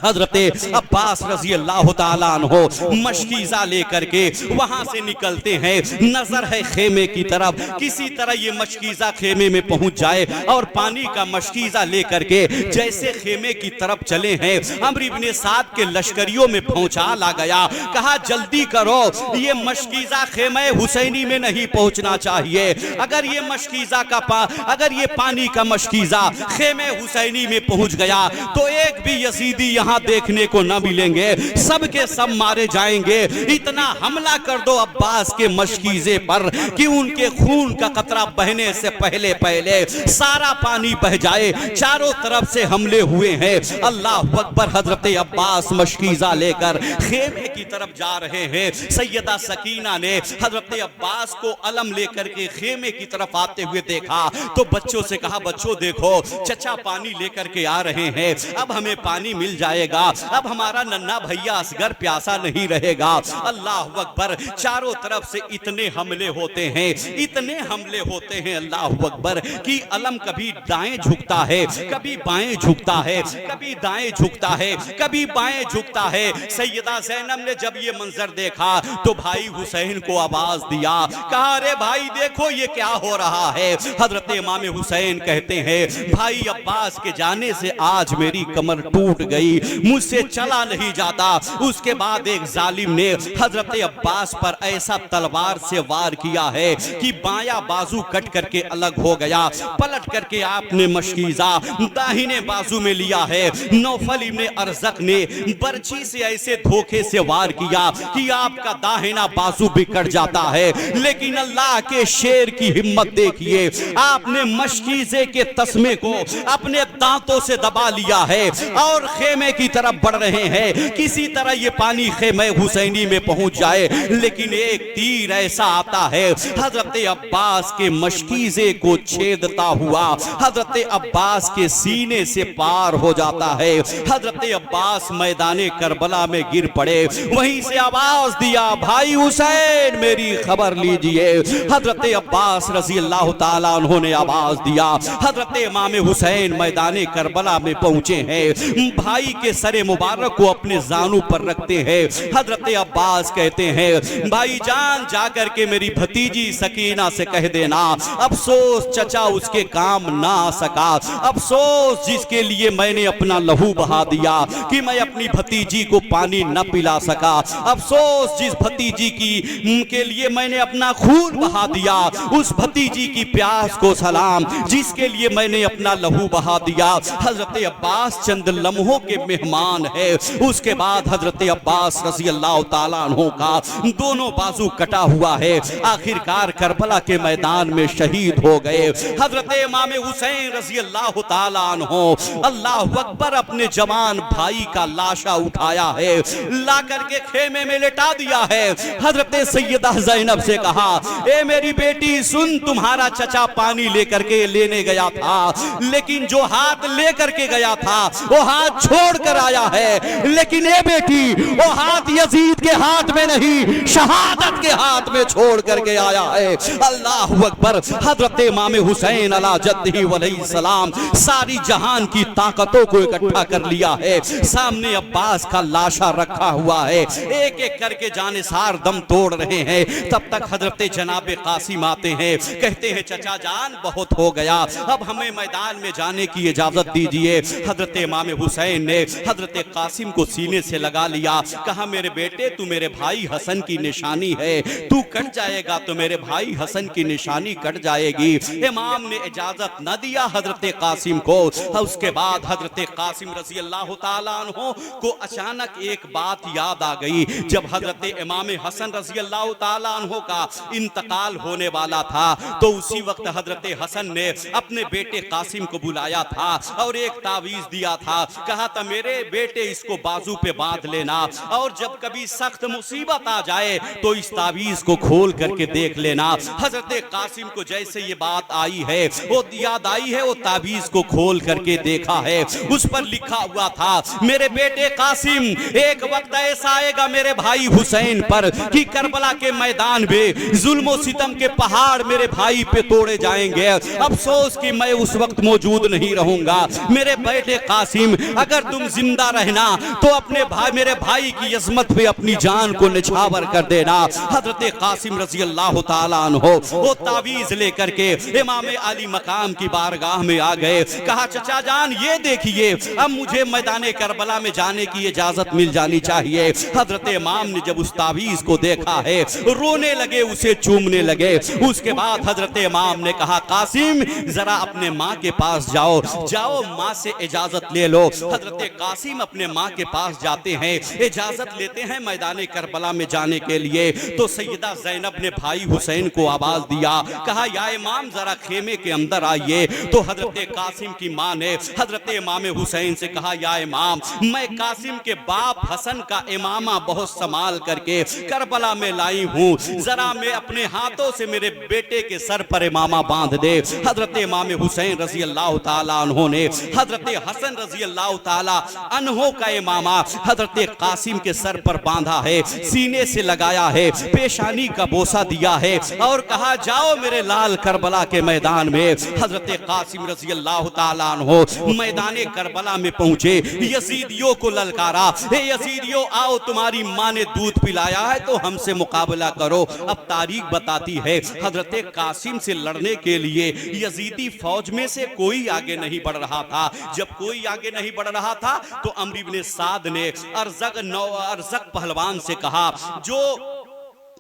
हजरत अब्बास रजी अल्लाह ताला अन्हो मशकीज़ा लेकर के वहां से निकलते हैं। नजर है खेमे की तरफ, किसी तरह ये मशकीज़ा खेमे में पहुंच जाए और पानी का मशकीज़ा लेकर के जैसे खेमे की तरफ चले हैं अम्र इब्ने साद के लश्करियों में भौचाल आ गया। कहा जल्दी करो, ये मशकीज़ा खेमे हुसैनी में नहीं पहुंचना चाहिए। अगर ये मशकीज़ा का अगर ये पानी का मशकीज़ा खेमे हुसैनी में पहुंच गया तो एक भी यजीदी यहाँ देखने को न मिलेंगे, सब के सब मारे जाएंगे। इतना हमला कर दो अब्बास के मशकीज़े पर कि उनके खून का कतरा बहने से पहले पहले सारा पानी बह जाए। चारों तरफ से हमले हुए हैं। अल्लाह अकबर। हजरत अब्बास मशकीजा लेकर खेमे की तरफ जा रहे हैं। सैयदा सकीना ने हजरत अब्बास को अलम लेकर के खेमे की तरफ आते हुए देखा तो बच्चों से कहा, बच्चों देखो चचा पानी लेकर के आ रहे हैं, अब हमें पानी मिल जाएगा, अब हमारा नन्हा भैया असगर प्यासा नहीं रहेगा। अल्लाह अकबर। चारों तरफ से इतने हमले होते हैं, इतने हमले होते हैं अल्लाह अकबर कि अलम कभी दाएं झुकता है, कभी बाएं झुकता है, कभी दाएं झुकता है, कभी बाएं झुकता है। सैयदा ज़ैनब ने जब ये मंजर देखा तो भाई हुसैन को आवाज दिया, कहा अरे भाई देखो ये क्या हो रहा है। हजरत इमाम हुसैन कहते हैं भाई अब्बास के जाने से आज मेरी कमर टूट गई, मुझसे चला नहीं जाता। उसके बाद एक जालिम ने हजरत अब्बास पर ऐसा तलवार से वार किया है कि बायां बाजू कट करके अलग हो गया। पलट करके आपने मशकीजा दाहिने बाजू में लिया है। नौफल इब्ने अरज़क ने बर्छी से ऐसे धोखे से वार किया कि आपका दाहिना बाजू भी कट जाता है। लेकिन अल्लाह के शेर की हिम्मत देखिए, आपने मशकीजे के तस्मे को अपने दांतों से दबा लिया है और खेमे की तरफ बढ़ रहे हैं। किसी तरह ये पानी खेमे हुसैनी में पहुंच जाए, लेकिन एक तीर ऐसा आता है हजरत अब्बास के मशकीजे को छेदता हुआ हजरत अब्बास के सीने से पार हो जाता है। हजरत अब्बास मैदाने करबला में गिर पड़े। वहीं से आवाज दिया, भाई हुसैन मेरी खबर लीजिए। हजरत अब्बास रजी अल्लाह ताला उन्होंने आवाज दिया। हजरत इमाम हुसैन मैदाने करबला में पहुंचे हैं। भाई के सरे मुबारक को अपने जानू पर रखते हैं। हजरत अब्बास कहते हैं भाई जान जाकर के मेरी भतीजी सकीना से कह देना, अफसोस चचा उसके काम ना आ सका, अफसोस जिसके लिए मैंने अपना लहू बहा दिया कि मैं अपनी भतीजी को पानी न पिला सका, अफसोस जिस भतीजी की के लिए मैंने अपना खून बहा दिया, उस भतीजी की प्यास को सलाम जिसके लिए मैंने अपना लहू बहा दिया। हजरत अब्बास चंद लम्हों के मेहमान है। उसके बाद हजरत अब्बास रजी अल्लाह ताला अन्हु का दोनों बाजू कटा हुआ है। आखिरकार करबला के मैदान में शहीद हो गए। हजरत इमाम हुसैन रजी अल्लाह ताला अन्हु अल्लाह अकबर अपने जवान भाई का लाशा उठाया है, ला करके खेमे में लेटा दिया है। हजरत सैयदा ज़ैनब से कहा, ए मेरी बेटी सुन, तुम्हारा चचा पानी लेकर के लेने गया था, लेकिन जो हाथ लेकर के गया था वो हाथ छोड़ कर आया है। लेकिन ए बेटी वो हाथ यजीद के हाथ में नहीं, शहादत के हाथ में छोड़ करके आया है। अल्लाह अकबर। हजरत इमाम हुसैन अला जद्दी अलैहिस्सलाम सारी जहान की ताकतों को इकट्ठा कर लिया है। सामने अब्बास का लाशा रखा हुआ है, एक एक करके जानिसार दम तोड़ रहे हैं। तब तक हजरत जनाब कासिम आते हैं, कहते हैं चचा जान बहुत हो गया, अब हमें मैदान में जाने की इजाजत दीजिए। हजरत इमाम हुसैन ने हजरत कासिम को सीने से लगा लिया, कहा मेरे बेटे तू मेरे भाई हसन की निशानी है, तू कट जाएगा तो मेरे भाई हसन की निशानी कट जाएगी। इमाम ने इजाजत न दिया हजरत कासिम को। उसके बाद हजरत कासिम रजी अल्लाह ताला अन्हु को अचानक एक बात याद आ गई। जब हजरत इमाम हसन रजी अल्लाह ताला अन्हु का इंतकाल होने वाला था तो उसी वक्त हजरत हसन ने अपने बेटे कासिम को बुलाया था और एक तावीज दिया था, कहा था मेरे बेटे इसको बाजू पे बांध लेना और जब कभी सख्त मुसीबत आ जाए तो इस तावीज को खोल करके देख लेना। हजरत कासिम को जैसे ये बात आई है, वो याद आई है, वो तावीज को खोल करके देखा है, उस पर लिखा हुआ था मेरे बेटे कासिम एक वक्त ऐसा आएगा मेरे भाई हुसैन पर कि करबला के मैदान में जुल्म सितम के पहाड़ मेरे भाई पे तोड़े जाएंगे। अफसोस कि मैं उस वक्त मौजूद नहीं रहूंगा। मेरे बेटे कासिम अगर तुम जिंदा रहना तो अपने भाई मेरे भाई की अजमत पे अपनी जान को निछावर कर देना। हजरत कासिम रजी अल्लाह ताला अन्हु वो तावीज लेकर के इमाम अली मकाम की बारगाह में आ गए। कहा चचा जान ये देखिए अब मुझे मैदान करबला में जाने की इजाजत मिल जानी चाहिए। हजरत इमाम ने जब उस तावीज को देखा है रोने लगे, उसे चूमने लगे। उसके बाद हजरत इमाम ने कहा कासिम जरा अपने माँ के पास जाओ, जाओ माँ से इजाजत ले लो। हजरत कासिम अपने माँ के पास जाते हैं, इजाजत लेते हैं मैदान करबला में जाने के लिए। तो सैयदा ज़ैनब ने भाई हुसैन हुसैन को आवाज दिया, कहा या इमाम जरा खेमे के अंदर आइए। तो हजरत कासिम की माँ ने हजरत इमाम हुसैन से कहा, या इमाम, मैं कासिम के बाप हसन का इमामा बहुत संभाल करके करबला में लाई हूँ, जरा मैं अपने हाथों से मेरे बेटे के सर पर इमामा बांध दे। हजरत इमाम हुसैन रजी अल्लाह ताला अन्हो ने हजरत हसन रजी अल्लाह ताला अन्हो का इमामा हजरत कासिम के सर पर बांधा है, सीने से लगाया है, पेशानी का बोसा दिया है और कहा, जाओ मेरे लाल करबला के मैदान में। हजरत कासिम रजी अल्लाह ताला अन्हो मैदान करबला में पहुंचे, यजीदियों को ललकारा, हे यजीदियों आओ, तुम्हारी माँ ने दूध पिलाया है तो हमसे मुकाबला करो। अब तारीख बताती है हजरत कासिम से लड़ने के लिए यजीदी फौज में से कोई आगे नहीं बढ़ रहा था। जब कोई आगे नहीं बढ़ रहा था तो अम्र इब्न साद ने अरज़क पहलवान से कहा, जो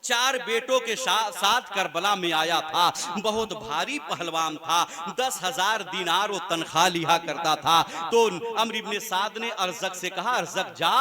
4 बेटों के साथ करबला में आया था, बहुत भारी पहलवान था, 10,000 दिनार वो तनख्वाह लिया करता था। तो अम्र इब्न साद ने अरज़क से कहा, अरज़क जा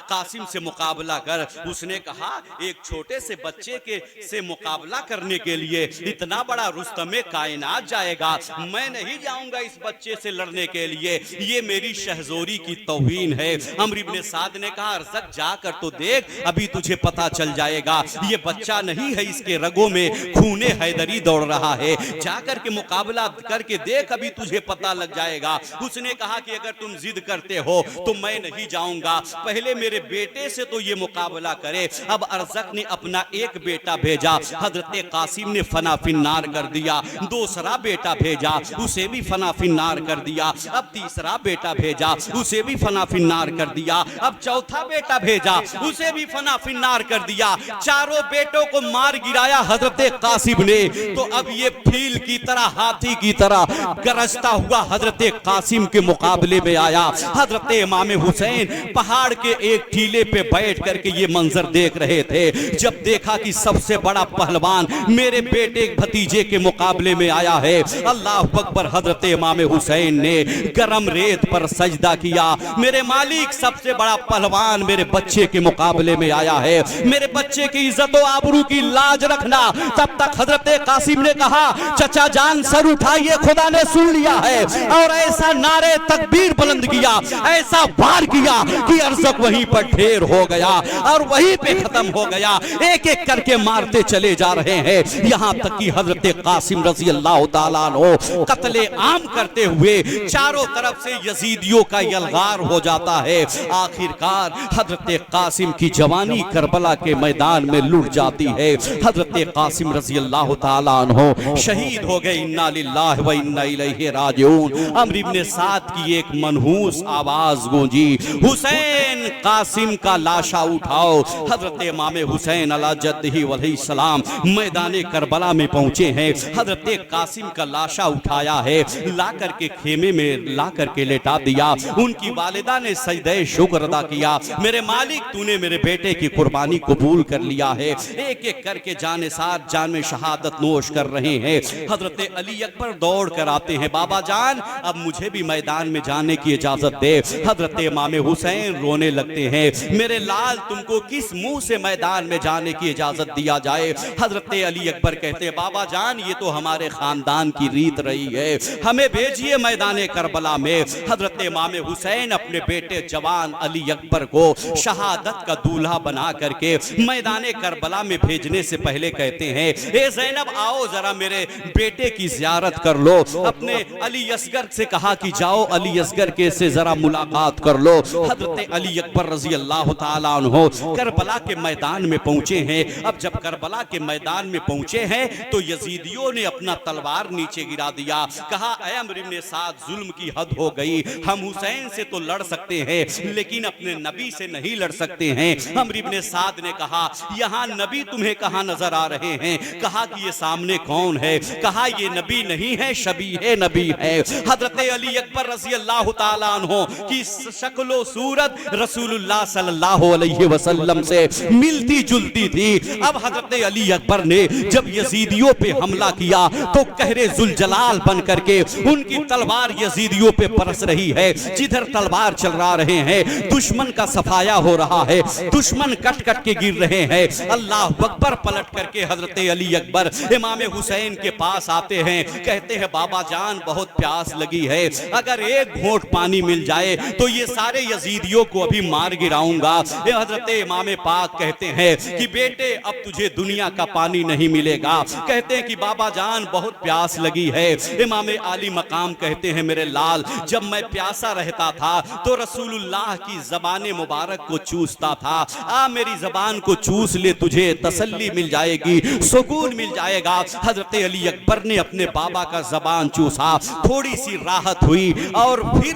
कासिम से मुकाबला कर। उसने कहा, एक छोटे से बच्चे के से मुकाबला करने के लिए इतना बड़ा रुस्तमे कायनात जाएगा, मैं नहीं जाऊंगा इस बच्चे से लड़ने के लिए, ये मेरी शहजोरी की तौहीन है। अम्र इब्न साद ने कहा, अरज़क जाकर तो देख, अभी तुझे पता चल जाएगा, ये बच्चा नहीं है, इसके रगों में खूने हैदरी दौड़ रहा है, जाकर के मुकाबला करके देख, अभी तुझे पता लग जाएगा। उसने कहा कि अगर तुम जिद करते हो तो मैं नहीं जाऊंगा, पहले मेरे बेटे से तो ये मुकाबला करे। अब अरज़क ने अपना एक बेटा भेजा, हजरत कासिम ने फना फिन्नार कर दिया। दूसरा बेटा भेजा, उसे भी फना फिन्नार कर दिया। अब तीसरा बेटा भेजा, उसे भी फना फिन्नार कर दिया। अब चौथा बेटा भेजा, उसे भी फना फिन्नार कर दिया। चारों बेटों को मार गिराया हजरत कासिम ने। तो अब ये फील की तरह, हाथी की तरह गरजता हुआ हजरत कासिम के मुकाबले में आया। हजरत इमाम हुसैन पहाड़ के एक टीले पे बैठ करके ये मंजर देख रहे थे। जब देखा कि सबसे बड़ा पहलवान मेरे बेटे भतीजे के मुकाबले में आया है, अल्लाह अकबर, हजरत इमाम हुसैन ने गरम रेत पर सजदा किया। मेरे मालिक, सबसे बड़ा पहलवान मेरे बच्चे के मुकाबले में आया है, मेरे बच्चे की इज्जत आबरू की लाज रखना। तब तक हजरत कासिम ने कहा, चचा जान सर उठाइए, खुदा ने सुन लिया है। और ऐसा नारे तकबीर बुलंद किया, ऐसा वार किया कि अरज़क वहीं पर ढेर हो गया और वहीं पे खत्म हो गया। एक एक करके मारते चले जा रहे हैं, यहां तक कि हजरत कासिम रजी अल्लाह ताला अन्हो कत्ले आम करते हुए चारों तरफ से यजीदियों का यलगार हो जाता है। आखिरकार हजरत कासिम की जवानी करबला के मैदान में लुट जाती है। हजरत कासिम रजी अल्लाह ताला अन्हो शहीद हो गए। इन्ना लिल्लाहि व इन्ना इलैहि राजिऊन। अम्र इब्न साद की एक मनहूस आवाज गूंजी, हुसैन कासिम का लाशा उठाओ। हजरत इमाम हुसैन अला जद्दिही अलैहिस्सलाम मैदान करबला में पहुंचे हैं। हजरत कासिम का लाशा उठाया है, ला करके खेमे में ला करके लेटा दिया। उनकी वालिदा ने सजदे शुक्र अदा किया, मेरे मालिक तूने मेरे बेटे की कुर्बानी कबूल कर लिया है। एक एक करके जाने साथ जान में शहादत नोश कर रहे हैं। हजरत अली अकबर दौड़ कर आते हैं, बाबा जान अब मुझे भी मैदान में जाने की इजाजत दे। हजरत इमाम हुसैन रोने लगते हैं, मेरे लाल तुमको किस मुंह से मैदान में जाने की इजाजत दिया जाए। हजरत अली अकबर कहते हैं, बाबा जान ये तो हमारे खानदान की रीत रही है, हमें भेजिए मैदान करबला में। हजरत इमाम हुसैन अपने बेटे जवान अली अकबर को शहादत का दूल्हा बना करके मैदान करबला में भेजने से पहले कहते हैं, ए ज़ैनब आओ जरा मेरे बेटे की ज़ियारत कर लो। अपने अली असगर से कहा कि जाओ अली असगर के से जरा मुलाकात कर लो। हजरत अली अकबर रजी अल्लाह ताला अन्हो करबला के मैदान में पहुंचे हैं। अब जब करबला के मैदान में पहुंचे हैं तो यजीदियों ने अपना तलवार नीचे गिरा दिया। कहा, ऐ अम्र इब्न साद, जुल्म की हद हो गई, हम हुसैन से तो लड़ सकते हैं लेकिन अपने नबी से नहीं लड़ सकते हैं। अम्र इब्न साद ने कहा, यहाँ नबी तुम्हें कहाँ नजर आ रहे हैं? कहा कि ये सामने कौन है? कहा ये नबी नहीं है, शबीह नबी है। हजरत अली अकबर रज़ी अल्लाह ताला अन्हो की शक्लो सूरत रसूलुल्लाह सल्लल्लाहु अलैहि वसल्लम से मिलती जुलती थी। अब हजरत अली अकबर ने जब यजीदियों पे हमला किया तो कहरे जुलजलाल बन करके उनकी तलवार यजीदियों पे बरस रही है। जिधर तलवार चला रहे हैं दुश्मन का सफाया हो रहा है, दुश्मन कट कट के गिर रहे हैं। अल्लाह अल्लाह अकबर पलट करके हजरत अली अकबर इमाम हुसैन के पास आते हैं, कहते हैं बाबा जान बहुत प्यास लगी है, अगर एक घोंट पानी मिल जाए तो ये सारे यजीदियों को अभी मार गिराऊंगा। हजरत इमाम पाक कहते हैं कि बेटे अब तुझे दुनिया का पानी नहीं मिलेगा। कहते हैं कि बाबा जान बहुत प्यास लगी है। इमाम आली मकाम कहते हैं मेरे लाल, जब मैं प्यासा रहता था तो रसूलुल्लाह की ज़बान मुबारक को चूसता था, आ मेरी ज़बान को चूस ले, तुझे तसल्ली मिल जाएगी, सुकून मिल जाएगा। हजरत अली अकबर ने अपने बाबा का ज़बान चूसा, थोड़ी सी राहत हुई और फिर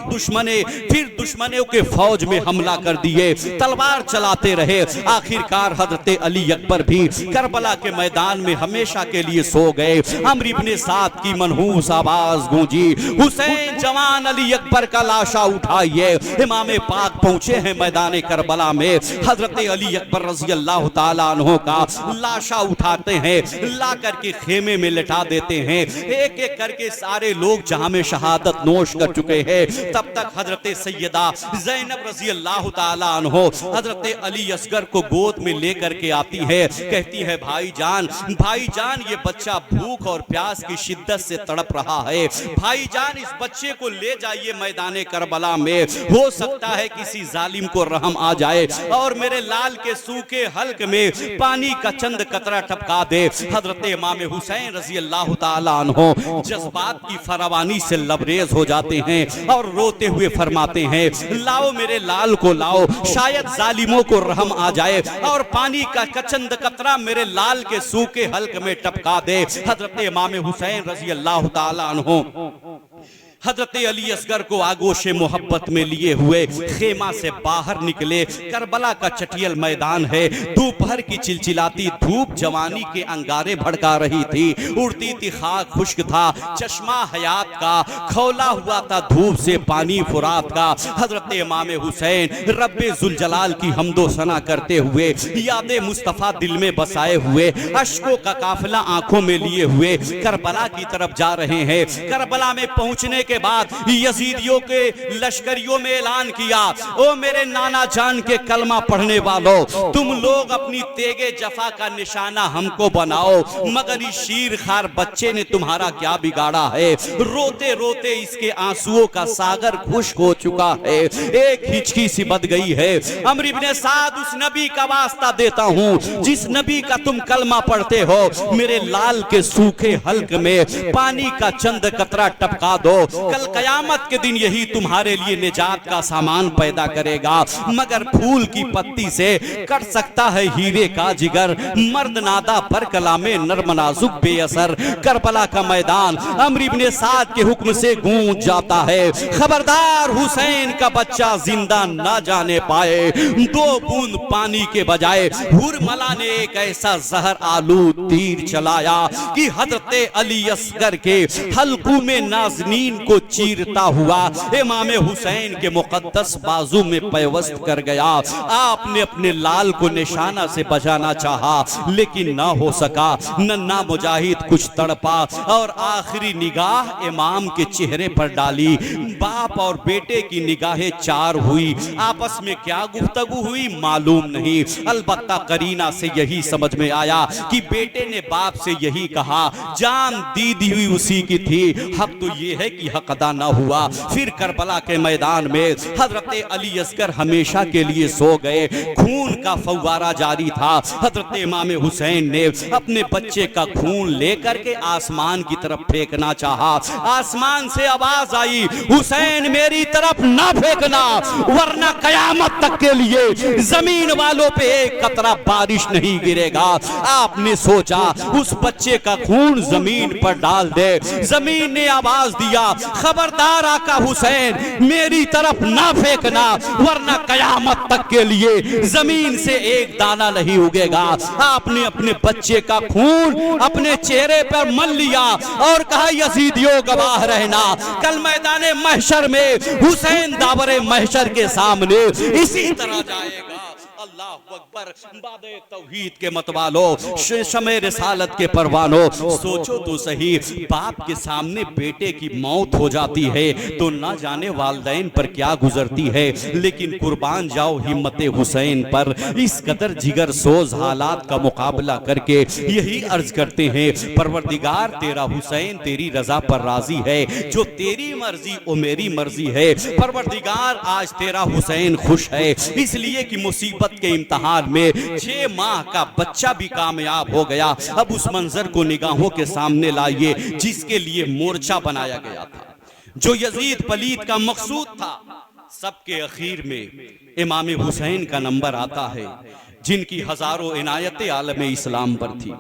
दुश्मनों के फौज में हमला कर दिए, तलवार चलाते रहे। आखिरकार हजरत अली अकबर भी करबला के मैदान में हमेशा के लिए सो गए। अम्र इब्ने साद की मनहूस आवाज गूंजी, हुसैन जवान अली अकबर का लाशा उठाइए। इमाम पाक पहुंचे हैं मैदान करबला में, हजरत अली अकबर रज़ी अल्लाह ताला अन्हु का लाशा उठाते हैं, ला करके खेमे में लिटा देते हैं। एक एक करके सारे लोग जहां में शहादत नोश कर चुके हैं। तब तक हजरत सैयदा ज़ैनब रज़ी अल्लाह ताला अन्हु हजरत अली असगर को गोद में लेकर के आती है, कहती है भाईजान ये बच्चा भूख और प्यास की शिद्दत से तड़प रहा है, भाईजान इस बच्चे को ले जाइए मैदान करबला में, हो सकता है किसी जालिम को रहम आ जाए और मेरे लाल के सूखे हल्क में पानी का चंद कतरा टपका दे। हजरत इमाम हुसैन रज़ी अल्लाह ताला अन्हु जज्बात की फरावानी से लबरेज हो जाते हैं और रोते हुए फरमाते हैं, लाओ मेरे लाल को लाओ, शायद जालिमों को रहम आ जाए और पानी का चंद कतरा मेरे लाल के सूखे हल्क में टपका दे। हजरत इमाम हुसैन रज़ी अल्लाह ताला अन्हु हजरत अली असगर को आगोशे मोहब्बत में लिए हुए खेमा से बाहर निकले। करबला का चटियल मैदान है, दोपहर की चिलचिलाती धूप जवानी के अंगारे भड़का रही थी, उड़ती थी खाक खुश्क था, चश्मा हयात का खौला हुआ था धूप से पानी फुरात का। हजरत इमाम हुसैन रब्बे जुल जलाल की हमदो सना करते हुए, यादे मुस्तफ़ा दिल में बसाए हुए, अश्कों का काफिला आंखों में लिए हुए करबला की तरफ जा रहे हैं। करबला में पहुंचने के बाद यजीदियों के लश्करियों में ऐलान किया, ओ मेरे नाना जान के कलमा पढ़ने वालों, तुम लोग अपनी तेगे जफा का निशाना हमको बनाओ, मगर इस शीर खार बच्चे ने तुम्हारा क्या बिगाड़ा है। रोते रोते इसके आंसुओं का सागर खुश्क हो चुका है, एक हिचकी सी बद गई है। अम्र इब्ने साद उस नबी का वास्ता देता हूं जिस नबी का तुम कलमा पढ़ते हो, मेरे लाल के सूखे हल्क में पानी का चंद कतरा टपका दो, कल कयामत के दिन यही तुम्हारे लिए निजात का सामान पैदा करेगा। मगर फूल की पत्ती से कट सकता है हीरे का जिगर, मर्द नादा पर कलामे नर्म नाजुक बेअसर। करबला का मैदान अम्र इब्ने साद के हुक्म से गूंज जाता है, खबरदार हुसैन का बच्चा जिंदा ना जाने पाए। दो बूंद पानी के बजाय हुरमला ने एक ऐसा जहर आलू तीर चलाया कि हजरत अली असगर के हल्कू में नाज़नीन को चीरता हुआ इमाम हुसैन के मुकद्दस बाजू में पैवस्त कर गया। आपने अपने लाल को निशाना से बचाना चाहा लेकिन ना हो सका। नन्ना मुजाहिद कुछ तड़पा और आखिरी निगाह इमाम के चेहरे पर डाली। बाप और बेटे की निगाहें चार हुई, आपस में क्या गुफ्तगू हुई मालूम नहीं, अलबत्ता करीना से यही समझ में आया कि बेटे ने बाप से यही कहा, जान दी हुई उसी की थी, हक तो ये है कि हक अदा ना हुआ। फिर करबला के मैदान में हजरत अली असगर हमेशा के लिए सो गए। खून का फव्वारा जारी था। हजरत इमाम हुसैन ने अपने बच्चे का खून लेकर के आसमान की तरफ फेंकना चाहा। आसमान से आवाज आई, हुसैन मेरी तरफ ना फेंकना वरना कयामत तक के लिए जमीन वालों पे एक कतरा बारिश नहीं गिरेगा। आपने सोचा उस बच्चे का खून जमीन पर डाल दे। जमीन ने आवाज दिया, खबरदार आका हुसैन मेरी तरफ ना फेंकना वरना कयामत तक के लिए जमीन से एक दाना नहीं उगेगा। आपने अपने बच्चे का खून अपने चेहरे पर मल लिया और कहा, यजीदियों गवाह रहना, कल मैदाने महशर में हुसैन दावरे महशर के सामने इसी तरह जाएगा। अल्लाह अकबर। बादे तौहीद के मतवालो, शमे रिसालत के परवानो, सोचो तो सही, बाप के सामने बेटे की मौत हो जाती है तो ना जाने वालिदैन पर क्या गुजरती है, लेकिन कुर्बान जाओ हिम्मत हुसैन पर। इस कदर जिगर सोज हालात का मुकाबला करके यही अर्ज करते हैं, परवरदिगार तेरा हुसैन तेरी रजा पर राजी है, जो तेरी मर्जी वो मेरी मर्जी है। परवरदिगार आज तेरा हुसैन खुश है, इसलिए कि मुसीबत के इम्तिहान में 6 माह का बच्चा भी कामयाब हो गया। अब उस मंजर को निगाहों के सामने लाइए जिसके लिए मोर्चा बनाया गया था, जो यजीद पलीद का मकसूद था। सबके अखीर में इमाम हुसैन का नंबर आता है, जिनकी हजारों इनायतें आलम इस्लाम पर थी।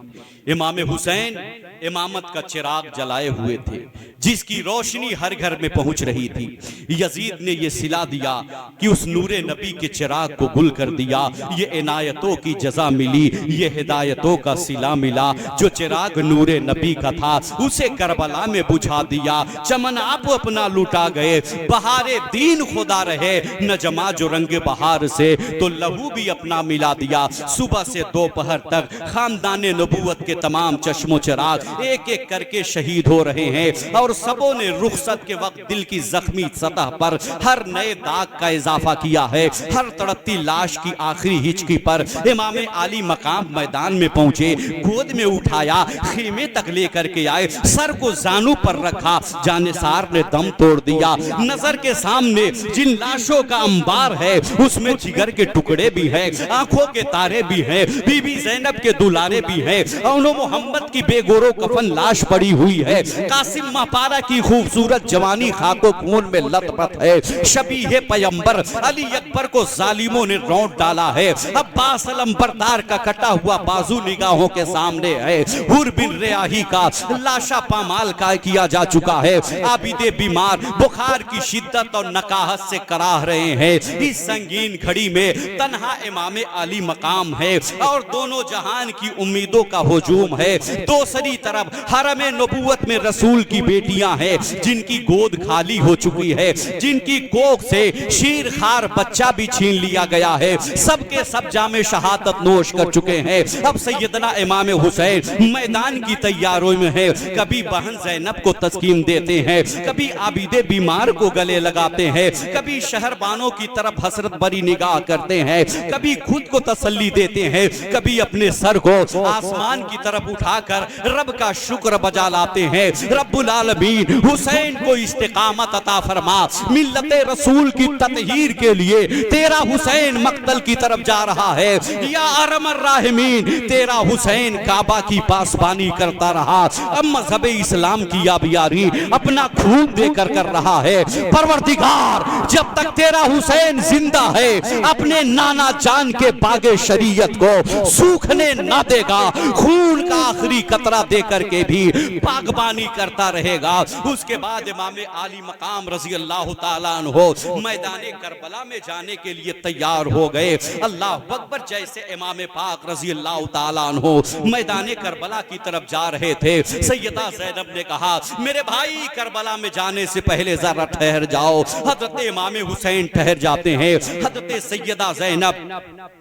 इमाम हुसैन इमामत का चिराग जलाए हुए थे, जिसकी रोशनी हर घर में पहुंच रही थी। यजीद ने यह सिला दिया कि उस नूरे नबी के चिराग को गुल कर दिया। ये इनायतों की जजा मिली, ये हिदायतों का सिला मिला। जो चिराग नूरे नबी का था उसे करबला में बुझा दिया। चमन आप अपना लुटा गए, बहारे दीन खुदा रहे न जमा जो रंग बहार से, तो लहू भी अपना मिला दिया। सुबह से दोपहर तक खानदाने नबूवत के तमाम चश्मो चिराग एक एक करके शहीद हो रहे हैं, और सबों ने रुखसत के वक्त दिल की जख्मी सतह पर हर नए दाग का इजाफा किया है। हर तड़पती लाश की आखिरी हिचकी पर इमाम आली मकाम मैदान में पहुंचे, गोद में उठाया, खीमे तक लेकर के आए, सर को जानू पर रखा, जानिसार ने दम तोड़ दिया। नजर के सामने जिन लाशों का अंबार है उसमें जिगर के टुकड़े भी हैं, आंखों के तारे भी हैं, बीबी ज़ैनब के दुलारे भी हैं, औनो मोहम्मद की बेगोरो कफन लाश पड़ी हुई है, कासिम मापारा की खूबसूरत जवानी खाको खून में लथपथ है, शबीह पैगंबर अली अकबर को जालिमों ने रौंद डाला है, अब्बास अलंबरदार का कटा हुआ बाजू निगाहों के सामने है, हुर बिन रियाही का लाशा पामाल का किया जा चुका है, आबिदे बीमार बुखार की शिद्दत और नकाहत से कराह रहे हैं। इस संगीन घड़ी में तन्हा इमाम आली मकाम है और दोनों जहान की उम्मीदों का हुजूम है। दूसरी तरफ हरम नबूवत में रसूल की बेटियां हैं जिनकी गोद खाली हो चुकी है, जिनकी कोख से शीर खार बच्चा भी छीन लिया गया है। सबके सब जामे शहादत नोश कर चुके हैं। अब सैयदना इमाम हुसैन मैदान की तैयारियों में है। कभी बहन ज़ैनब को तस्कीन देते हैं, कभी आबिदे बीमार को गले लगाते हैं, कभी शहरबानों की तरफ हसरत भरी निगाह करते हैं, कभी खुद को तसल्ली देते हैं, कभी अपने सर को आसमान की तरफ उठाकर रब का शुक्र बजा लाते हैं। रब्बुल आलमीन हुसैन को इस्तिकामत अता फरमा, मिल्लत रसूल की ततहीर के लिए तेरा हुसैन मक्तल की तरफ जा रहा है। या अरहमर राहिमीन, तेरा हुसैन काबा की पासबानी करता रहा, अब मजहब इस्लाम की याबियारी अपना खून देकर कर रहा है। परवरदिगार जब तक तेरा हुसैन जिंदा है अपने नाना जान के बागे शरीयत को सूखने ना देगा, खून का आखिरी कतरा देकर के भी बागबानी करता रहेगा। उसके बाद इमाम आली मकाम रजी अल्लाह ताला अन्हो मैदाने करबला में जाने के लिए तैयार हो गए। अल्लाह अकबर। जैसे इमाम पाक रजी अल्लाह ताला अन्हो मैदाने करबला की तरफ जा रहे थे, सैयदा ज़ैनब ने कहा मेरे भाई करबला में जाने से पहले जरा ठहर जाओ। हजरत इमाम हुसैन ठहर जाते हैं। हजरत सैयदा ज़ैनब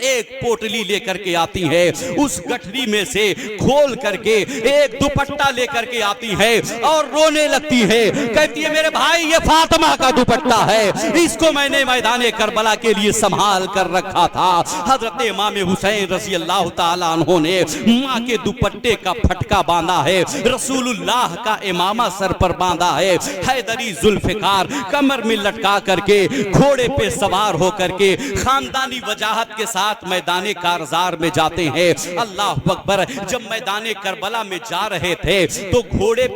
एक पोटली लेकर के आती है, उस गठरी में से खोल करके एक दुपट्टा लेकर के आती है और रोने लगती है। कहती है मेरे भाई ये फातिमा का दुपट्टा है, इसको मैंने मैदाने करबला के लिए संभाल कर रखा था। हजरत इमाम हुसैन रज़ी अल्लाह ताला अन्हो ने माँ के दुपट्टे का फटका बांधा है, रसूलुल्लाह का इमामा सर पर बांधा है, हैदरी जुल्फिकार कमर में लटका करके घोड़े पे सवार होकर के खानदानी वजाहत के साथ मैदाने कारजार में जाते हैं। अल्लाह अकबर। जब मैदाने करबला में जा रहे थे तो घोड़े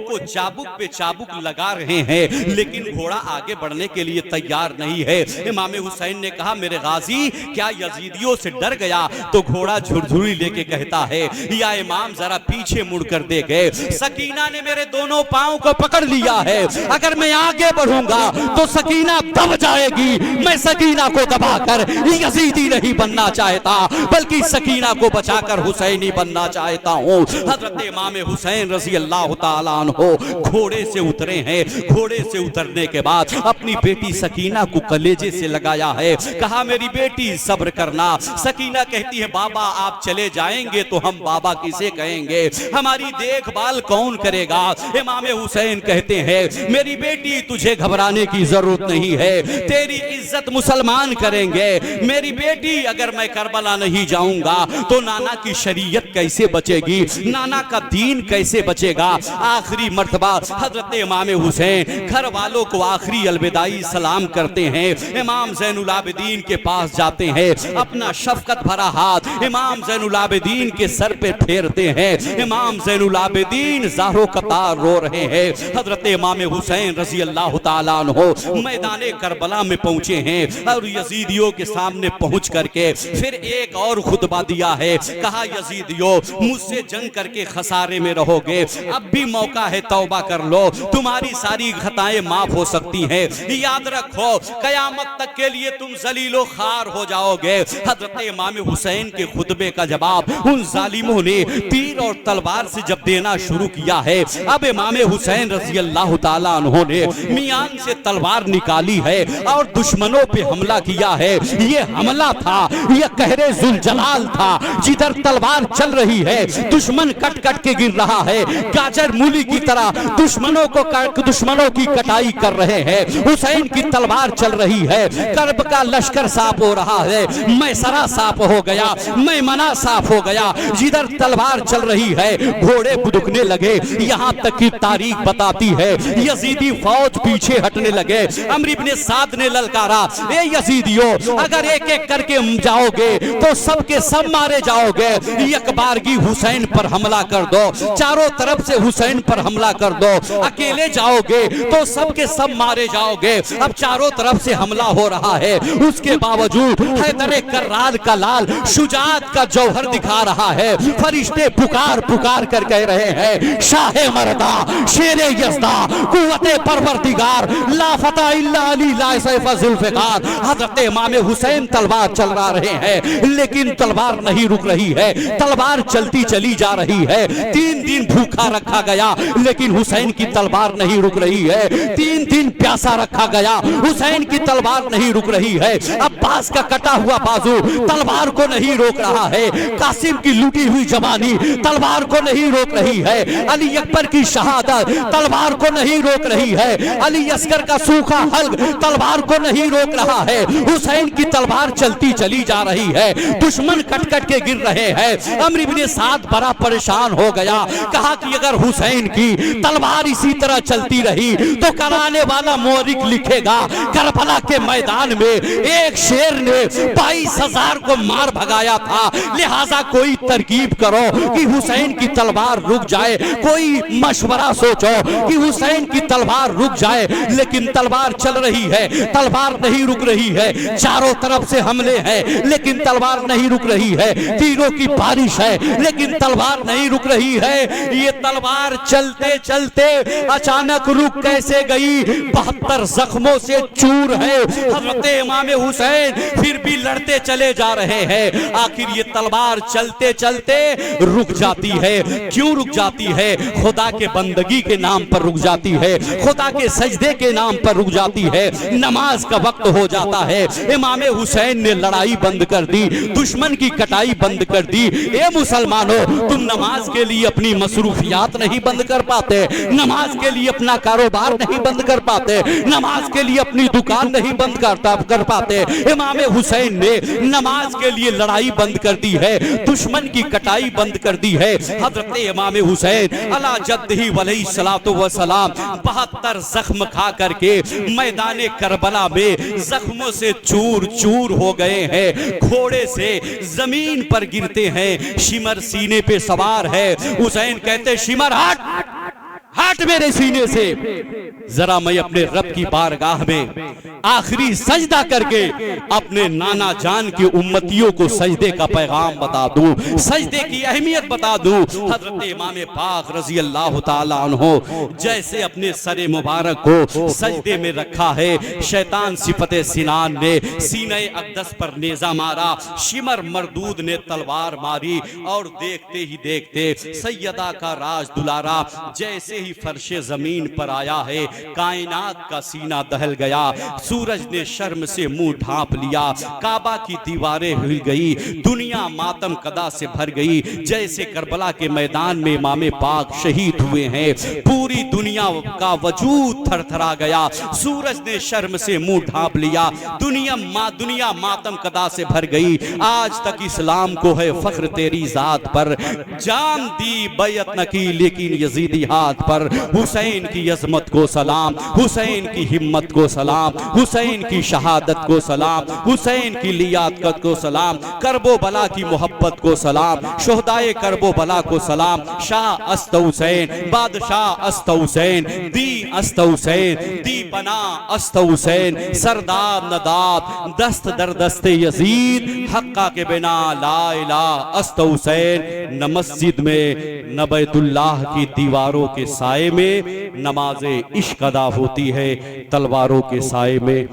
को चाबुक पे चाबुक लगा रहे हैं, लेकिन घोड़ा आगे बढ़ने के लिए तैयार नहीं है। इमाम हुसैन ने कहा मेरे गाजी क्या यजीदियों से डर गया? तो घोड़ा झुरझुरी लेके कहता है या इमाम जरा पीछे मुड़कर देखे, सकीना ने मेरे दोनों पांव को पकड़ लिया है, अगर मैं आगे बढ़ूंगा तो सकीना दब जाएगी। मैं सकीना को दबाकर यजीदी नहीं बनना चाहता, बल्कि सकीना को बचाकर हुसैनी बनना चाहता हूँ। हजरत इमाम हुसैन रजी अल्लाह ताला अन्हु अन्हो घोड़े से उतरे हैं। घोड़े से उतरने के बाद अपनी बेटी सकीना को कलेजे से लगाया है, कहा मेरी बेटी सब्र करना। सकीना कहती है बाबा आप चले जाएंगे तो हम बाबा किसे कहेंगे, हमारी देखभाल कौन करेगा। इमाम हुसैन कहते हैं मेरी बेटी तुझे घबराने की जरूरत नहीं है, तेरी इज्जत मुसलमान करेंगे। मेरी बेटी अगर मैं करबला नहीं जाऊंगा तो नाना की शरीयत कैसे बचेगी, नाना का दीन कैसे बचेगा। आखिरी मर्तबा हजरत इमाम हुसैन घर वालों को आखिरी अलविदाई सलाम करते हैं। इमाम ज़ैनुल आबिदीन के पास जाते हैं, अपना शफकत भरा हाथ इमाम ज़ैनुल आबिदीन के सर पे फेरते हैं। इमाम ज़ैनुल आबिदीन ज़ारो कतार रो रहे हैं। हजरत इमाम हुसैन रज़ी अल्लाह ताला अन्हो मैदाने करबला में पहुंचे हैं और यजीदियों के सामने पहुंच करके फिर एक और खुतबा दिया है। कहा यजीदियों मुझसे जंग करके खसारे में रहोगे, अब भी मौका है तौबा कर लो, तुम्हारी सारी खताएं माफ हो सकती हैं। याद रखो कयामत तक के लिए तुम जलीलो खार हो जाओगे। हजरत इमाम हुसैन के खुतबे का जवाब उन जालिमों ने तीर और तलवार से जब देना शुरू किया है, अब इमाम हुसैन रज़ी अल्लाह ताला अन्हो ने मियान से तलवार निकाली है और दुश्मनों पे हमला किया है। ये हमला था, ये कहरे जुलजलाल था। जिधर तलवार चल रही है दुश्मन कट कट के गिर रहा है, गाजर मूली की तरह दुश्मनों की कटाई कर रहे हैं। हुसैन की तलवार चल रही है, कर्ब का लश्कर साफ हो रहा है, मैसरा साफ हो गया, मैमना साफ हो गया। जिधर तलवार चल रही है घोड़े बुदुकने लगे। यहाँ तक की तारीख बताती है यजीदी फौज पीछे हटने लगे। अम्र इब्ने साद ने ललकारा, ए यजीदियों अगर एक एक करके जाओगे तो सबके सब मारे जाओगे, यकबारगी हुसैन पर हमला कर दो, चारों तरफ से हुसैन पर हमला कर दो। अकेले जाओगे तो सबके सब मारे जाओगे। अब चारों तरफ से हमला हो रहा है, उसके बावजूद हैदर कर्रार का लाल शुजाअत का जौहर दिखा रहा है। फरिश्ते पुकार पुकार कर कह रहे हैं शाहे मर्दा शेरे यज़दा कुव्वते परवरदिगार ला फता इल्ला अली ला सैफ जुल्फ़िकार। हज़रत इमाम हुसैन तलवार चला रहे हैं लेकिन तलवार नहीं रुक रही है, तलवार चलती चली जा रही है। 3 दिन भूखा रखा गया लेकिन हुसैन की तलवार नहीं रुक रही है। 3 दिन प्यासा रखा गया, हुसैन की तलवार नहीं रुक रही है। अब्बास का कटा हुआ बाजू तलवार को नहीं रोक रहा है, कासिम की लूटी हुई जवानी तलवार को नहीं रोक रही है, अली अकबर की शहादत तलवार को नहीं रोक रही है, अली अस्कर का सूखा हल्क तलवार को नहीं रोक रहा है। हुसैन की तलवार चलती चली जा रही है, दुश्मन कट कट के गिर रहे हैं। अम्र इब्ने साद बड़ा परेशान हो गया, कहा कि अगर हुसैन की तलवार इसी तरह चलती रही तो कराने वाला मोरिक लिखेगा करबला के मैदान में एक शेर ने 22,000 को मार भगाया था। लिहाजा कोई तरकीब करो कि हुसैन की तलवार रुक जाए, कोई मशवरा सोचो कि हुसैन की तलवार रुक जाए। लेकिन तलवार चल रही है, तलवार नहीं रुक रही है। चारों तरफ से हमले हैं लेकिन तलवार नहीं रुक रही है। तीरों की बारिश है लेकिन तलवार नहीं रुक रही है। ये तलवार चलते चलते अचानक रुक कैसे गई? 72 जख्मों से चूर है। हजरत इमाम हुसैन फिर भी लड़ते चले जा रहे हैं। आखिर ये तलवार चलते चलते रुक जाती है। क्यों रुक जाती है? खुदा के बंदगी के नाम पर रुक जाती है, खुदा के सजदे के नाम पर रुक जाती है। नमाज का वक्त हो जाता है। इमाम हुसैन ने लड़ाई बंद कर दी, दुश्मन की कटाई बंद कर दी। ए मुसलमानों, तुम नमाज के लिए अपनी मसरूफियात नहीं बंद कर पाते, नमाज के लिए अपना कारोबार नहीं बंद कर पाते, नमाज के लिए अपनी दुकान नहीं बंद कर पाते। इमाम हुसैन ने नमाज के लिए लड़ाई बंद कर दी है, दुश्मन की कटाई बंद कर दी है। हजरत इमाम हुसैन अला जद्दिही अलैहि सलातो व सलाम 72 जख्म खा करके मैदाने करबला में जख्मों से चूर चूर हो गए हैं। घोड़े से जमीन पर गिरते हैं। शिमर सीने पे सवार है। हुसैन कहते शिमर हट हट मेरे सीने से, जरा मैं अपने रब की बारगाह में आखिरी सजदा करके अपने नाना जान की उम्मतियों को सजदे का पैगाम बता दूं, सजदे की अहमियत बता दूं। हजरत इमाम पाक रजी अल्लाह ताला अन्हो जैसे अपने सरे मुबारक को सजदे में रखा है, शैतान सिफते सिनान ने सीने अक़दस पर नेजा मारा, शिमर मरदूद ने तलवार मारी और देखते ही देखते सैयदा का राज दुलारा जैसे ही फर्शे जमीन पर आया है, कायनात का सीना दहल गया, सूरज ने शर्म से मुंह ढांप लिया, काबा की दीवारें हिल गई, दुनिया मातम कदा से भर गई। जैसे करबला के मैदान में इमाम पाक शहीद हुए हैं, पूरी दुनिया का वजूद थरथरा गया, सूरज ने शर्म से मुंह ढांप लिया, दुनिया मातम कदा से भर गई। आज तक इस्लाम को है फख्र तेरी जात पर, जान दी बैत न की लेकिन यजीदी हाथ पर। हुसैन की अजमत को सलाम, हुसैन की हिम्मत को सलाम, हुसैन की शहादत को सलाम, हुसैन की लियाकत को सलाम, करबो बला की मोहब्बत को सलाम, शोहदाए करबो बला को सलाम। शाह अस्त हुसैन, बादशाह अस्त हुसैन, दी अस्त हुसैन, दी बना अस्त हुसैन, सरदार नदाब दस्त दर दस्ते यजीद, हक्का के बिना ला इलाह अस्त हुसैन। न मस्जिद में न बैतुल्लाह की दीवारों के साए में नमाज़े इश्क अदा होती है, तलवारों के साए में।